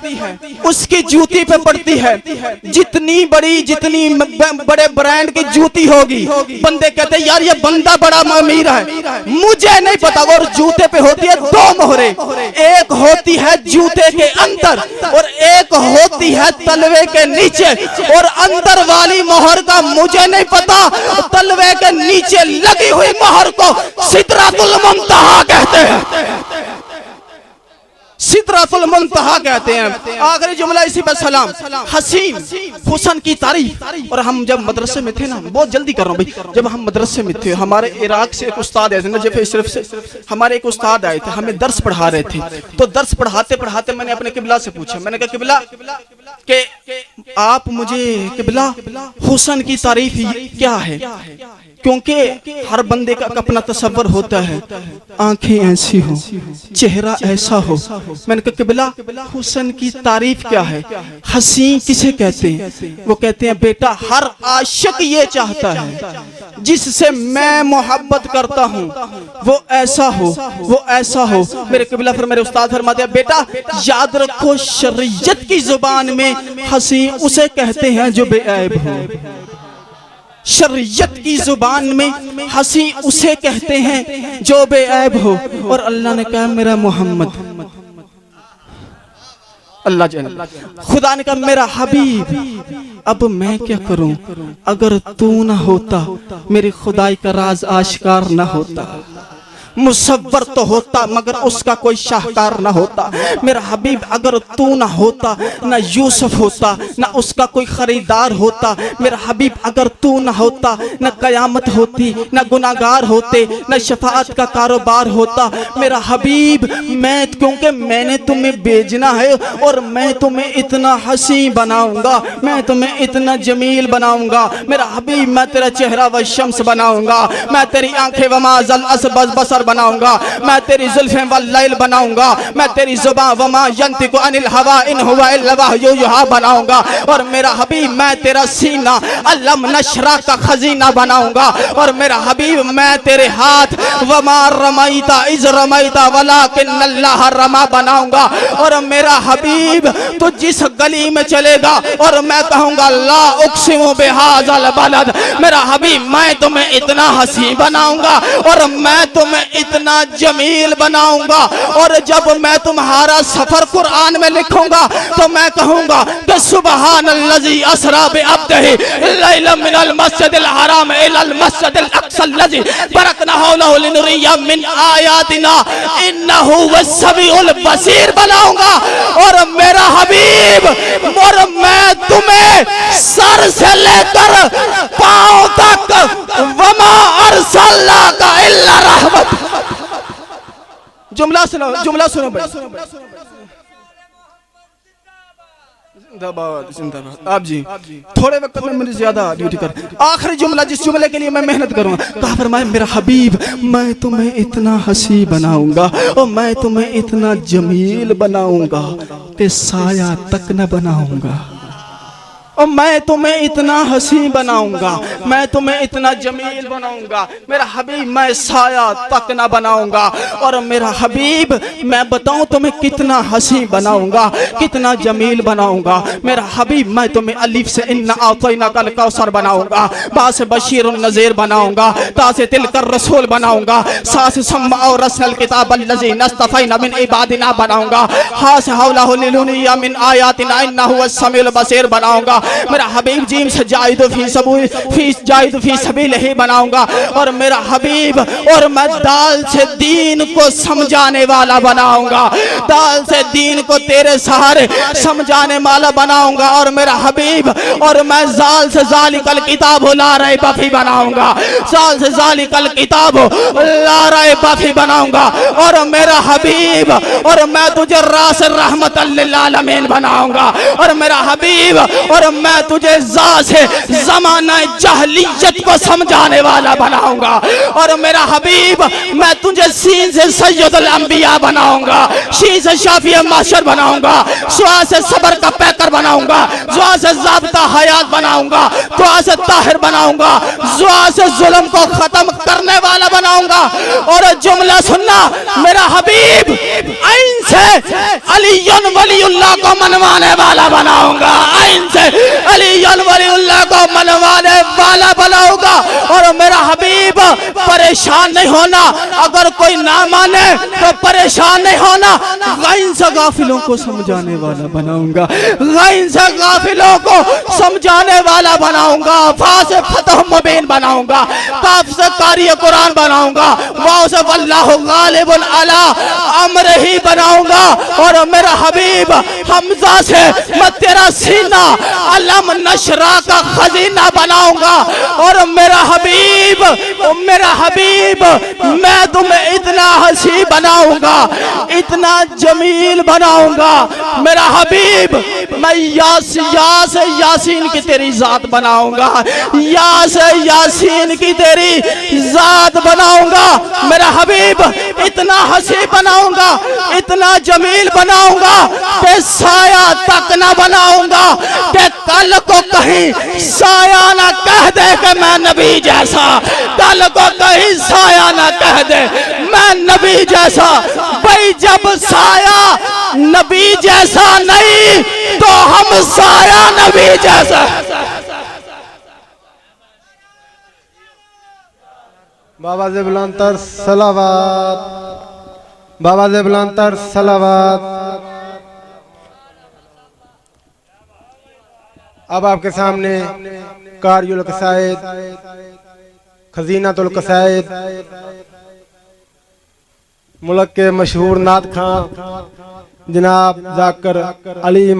उसकी जूती पे पड़ती है। जितनी बड़े ब्रांड की जूती होगी, बंदे कहते हैं यार ये बंदा बड़ा अमीर है। मुझे नहीं पता, और जूते पे होती है दो मोहरे, एक होती है जूते के अंदर और एक होती है तलवे के नीचे। और अंदर वाली मोहर का मुझे नहीं पता, तलवे के नीचे लगी हुई मोहर को सिदरातुल मुंतहा कहते हैं। सिदरातुल मुंतहा कहते हैं। आखिरी जुमला इसी पे सलाम। हसीन हुस्न की तारीफ। और हम जब मदरसे में थे ना, बहुत जल्दी कर रहा हूँ भाई, जब हम मदरसे में थे, हमारे इराक से एक उस्ताद आए थे, नजफ शरीफ से हमारे एक उस्ताद आए थे, हमें दर्स पढ़ा रहे थे। तो दर्स पढ़ाते पढ़ाते मैंने अपने किबला से पूछा, मैंने कहा किबला के आप मुझे किबला हुस्न की तारीफ क्या है? क्योंकि हर बंदे का अपना तसव्वुर होता है, आंखें ऐसी हो, चेहरा ऐसा हो। मैंने कहा किबला हुस्न की तारीफ क्या है? हसी किसे कहते हैं? वो कहते हैं बेटा हर आशिक ये चाहता है जिससे मैं मोहब्बत करता हूँ वो ऐसा हो, वो ऐसा हो। मेरे किबला फिर मेरे उस्ताद फरमाते हैं बेटा याद रखो शरीयत की जुबान में हसी उसे कहते हैं जो बेऐब हो। शरीयत की जुबान में हंसी उसे कहते हैं जो बेऐब हो। और अल्लाह ने कहा मेरा मोहम्मद, अल्लाह जल्ल खुदा ने कहा मेरा हबीब, अब मैं क्या करूं? अगर तू ना होता मेरी खुदाई का राज आश्कार ना होता। मुसव्वर तो होता मगर उसका कोई शाहकार ना होता। मेरा हबीब अगर तू ना होता ना यूसुफ होता ना उसका कोई खरीदार होता। मेरा हबीब अगर तू ना होता ना कयामत होती ना गुनाहगार होते ना शफाअत का कारोबार होता। मेरा हबीब मैं क्योंकि मैंने तुम्हें भेजना है और मैं तुम्हें इतना हसी बनाऊंगा, मैं तुम्हें इतना जमील बनाऊंगा। मेरा हबीब मैं तेरा चेहरा व शम्स बनाऊंगा, मैं तेरी आंखें व माज़ल असबस बसर बनाऊंगा, मैं तेरी जुल्फें व लैल बनाऊंगा, मैं तेरी जुबान व मा यंतिकु अनिल हवा इन हुवा इल्ला वहयु युहा बनाऊंगा। और मेरा हबीब मैं तेरा सीना अलम नशरा का खजीना बनाऊंगा। और मेरा हबीब मैं तेरे हाथ व मा रमैता इज रमैता वलाकिन्नल्लाह रमा बनाऊंगा। और मेरा हबीब तो जिस गली में चलेगा और मैं कहूंगा ला उक्सिमु बिहाज़ल बलद, मेरा हबीब मैं तुम्हें इतना हसी बनाऊंगा और मैं तुम्हें इतना जमील बनाऊंगा। और जब मैं तुम्हारा सफर कुरान में लिखूंगा तो मैं कहूंगा कि सुबहानल्लज़ी असरा बिअब्दिही लैलन मिनल मस्जिदिल हराम इलल मस्जिदिल अक़सल लज़ी बरकना हौलहु लिनुरिय्यह मिन आयातिना इन्नहु वस्समीउल बसीर बनाऊंगा। और मेरा हबीब और मैं तुम्हें सर से लेकर पांव तक वमा अरसलनाका इल्ला रहमत। जुमला सुनो, जुमला सुनो भाई। जिंदाबाद जिंदाबाद। आप जी थोड़े वक्त में मुझे ज्यादा ड्यूटी कर, आखिरी जुमला जिस जुमले के लिए मैं मेहनत करूंगा। कहा फरमाए मेरा हबीब मैं तुम्हें इतना हसी बनाऊंगा और मैं तुम्हें इतना जमील बनाऊंगा कि साया तक न बनाऊंगा। और मैं तुम्हें इतना हसी बनाऊंगा, मैं तुम्हें इतना जमील बनाऊंगा। मेरा हबीब मैं साया तक ना बनाऊंगा। और मेरा हबीब मैं बताऊं तुम्हें कितना हसी बनाऊंगा, कितना जमील बनाऊंगा। मेरा हबीब मैं तुम्हें अलिफ से इन्ना आतैना कल कौसर बनाऊंगा, बा से बशीर नज़ीर बनाऊंगा, ता से तिलकर रसूल बनाऊंगा, सा से सम्मा और रसल किताब अल्लज़ी नस्तफ़ैना मिन इबादिना बनाऊंगा, हा से हौलहु लिनुरिय्यह मिन आयातिना इन्नहु वस्समीउल बसीर बनाऊंगा। मेरा हबीब जीम से जायद फी सबीलिही बनाऊंगा। और मेरा हबीब और मैं दाल से दीन को समझाने वाला बनाऊंगा, दाल से दीन को तेरे सहारे समझाने वाला बनाऊंगा। और मेरा हबीब और मैं जाल से जालिकल किताब ला रैब फी बनाऊंगा, जाल से जालिकल किताब ला रैब फी बनाऊंगा। और मेरा हबीब और मैं तुझे रास रहमतल लिल आलमीन बनाऊंगा। और मेरा हबीब और मैं तुझे जा से ज़माना जहलियत को समझाने वाला बनाऊंगा। और मेरा हबीब मैं तुझे सीन से सैयदुल अंबिया बनाऊंगा, शीन से शाफी माशर बनाऊंगा, सुआ से सबर का पैकर बनाऊंगा, जुआ से ज़ाब्ता हयात बनाऊंगा, दुआ से ताहिर बनाऊंगा, जुआ से जुल्म को खत्म करने वाला बनाऊंगा। और जुमला सुनना मेरा हबीब आइन से अलीयुन वलीउल्लाह को मनवाने वाला बनाऊंगा, आइन से अलीयुन वलीउल्लाह को मनवाने वाला बनाऊंगा। और मेरा हबीब परेशान नहीं होना, अगर कोई ना माने तो परेशान नहीं होना, गैन से गाफिलों को समझाने वाला बनाऊंगा, गैन से गाफिलों को समझाने वाला बनाऊंगा, फा से फतह मुबीन बनाऊंगा, काफ से कारी कुरान बनाऊंगा, वाव से वल्लाहु गालिबुन अला अम्रिही बनाऊंगा। और मेरा हबीब हमजा से मैं तेरा सीना अलम नशरा का खजीना बनाऊंगा। और मेरा हबीब मैं तुम्हें इतना हसी बनाऊंगा, इतना जमील बनाऊंगा। मेरा हबीब मैं यासीन की तेरी जात बनाऊंगा, यासीन की तेरी जात बनाऊंगा। मेरा हबीब इतना हसी बनाऊंगा, इतना जमील बनाऊंगा कि साया तक ना बनाऊंगा, कि कल को कहीं साया ना कह दे कि मैं नबी जैसा, कल को कहीं साया ना कह दे मैं नबी जैसा। भाई जब साया नबी जैसा नहीं तो हम साया नबी जैसा। बाबा से बुलंदतर सलावत, बाबा से बुलंदतर सलावत। अब आपके सामने कारियुल कसायद, खजीनातुल कसायद, मुल्क के मशहूर नात खां जनाब जाकर अली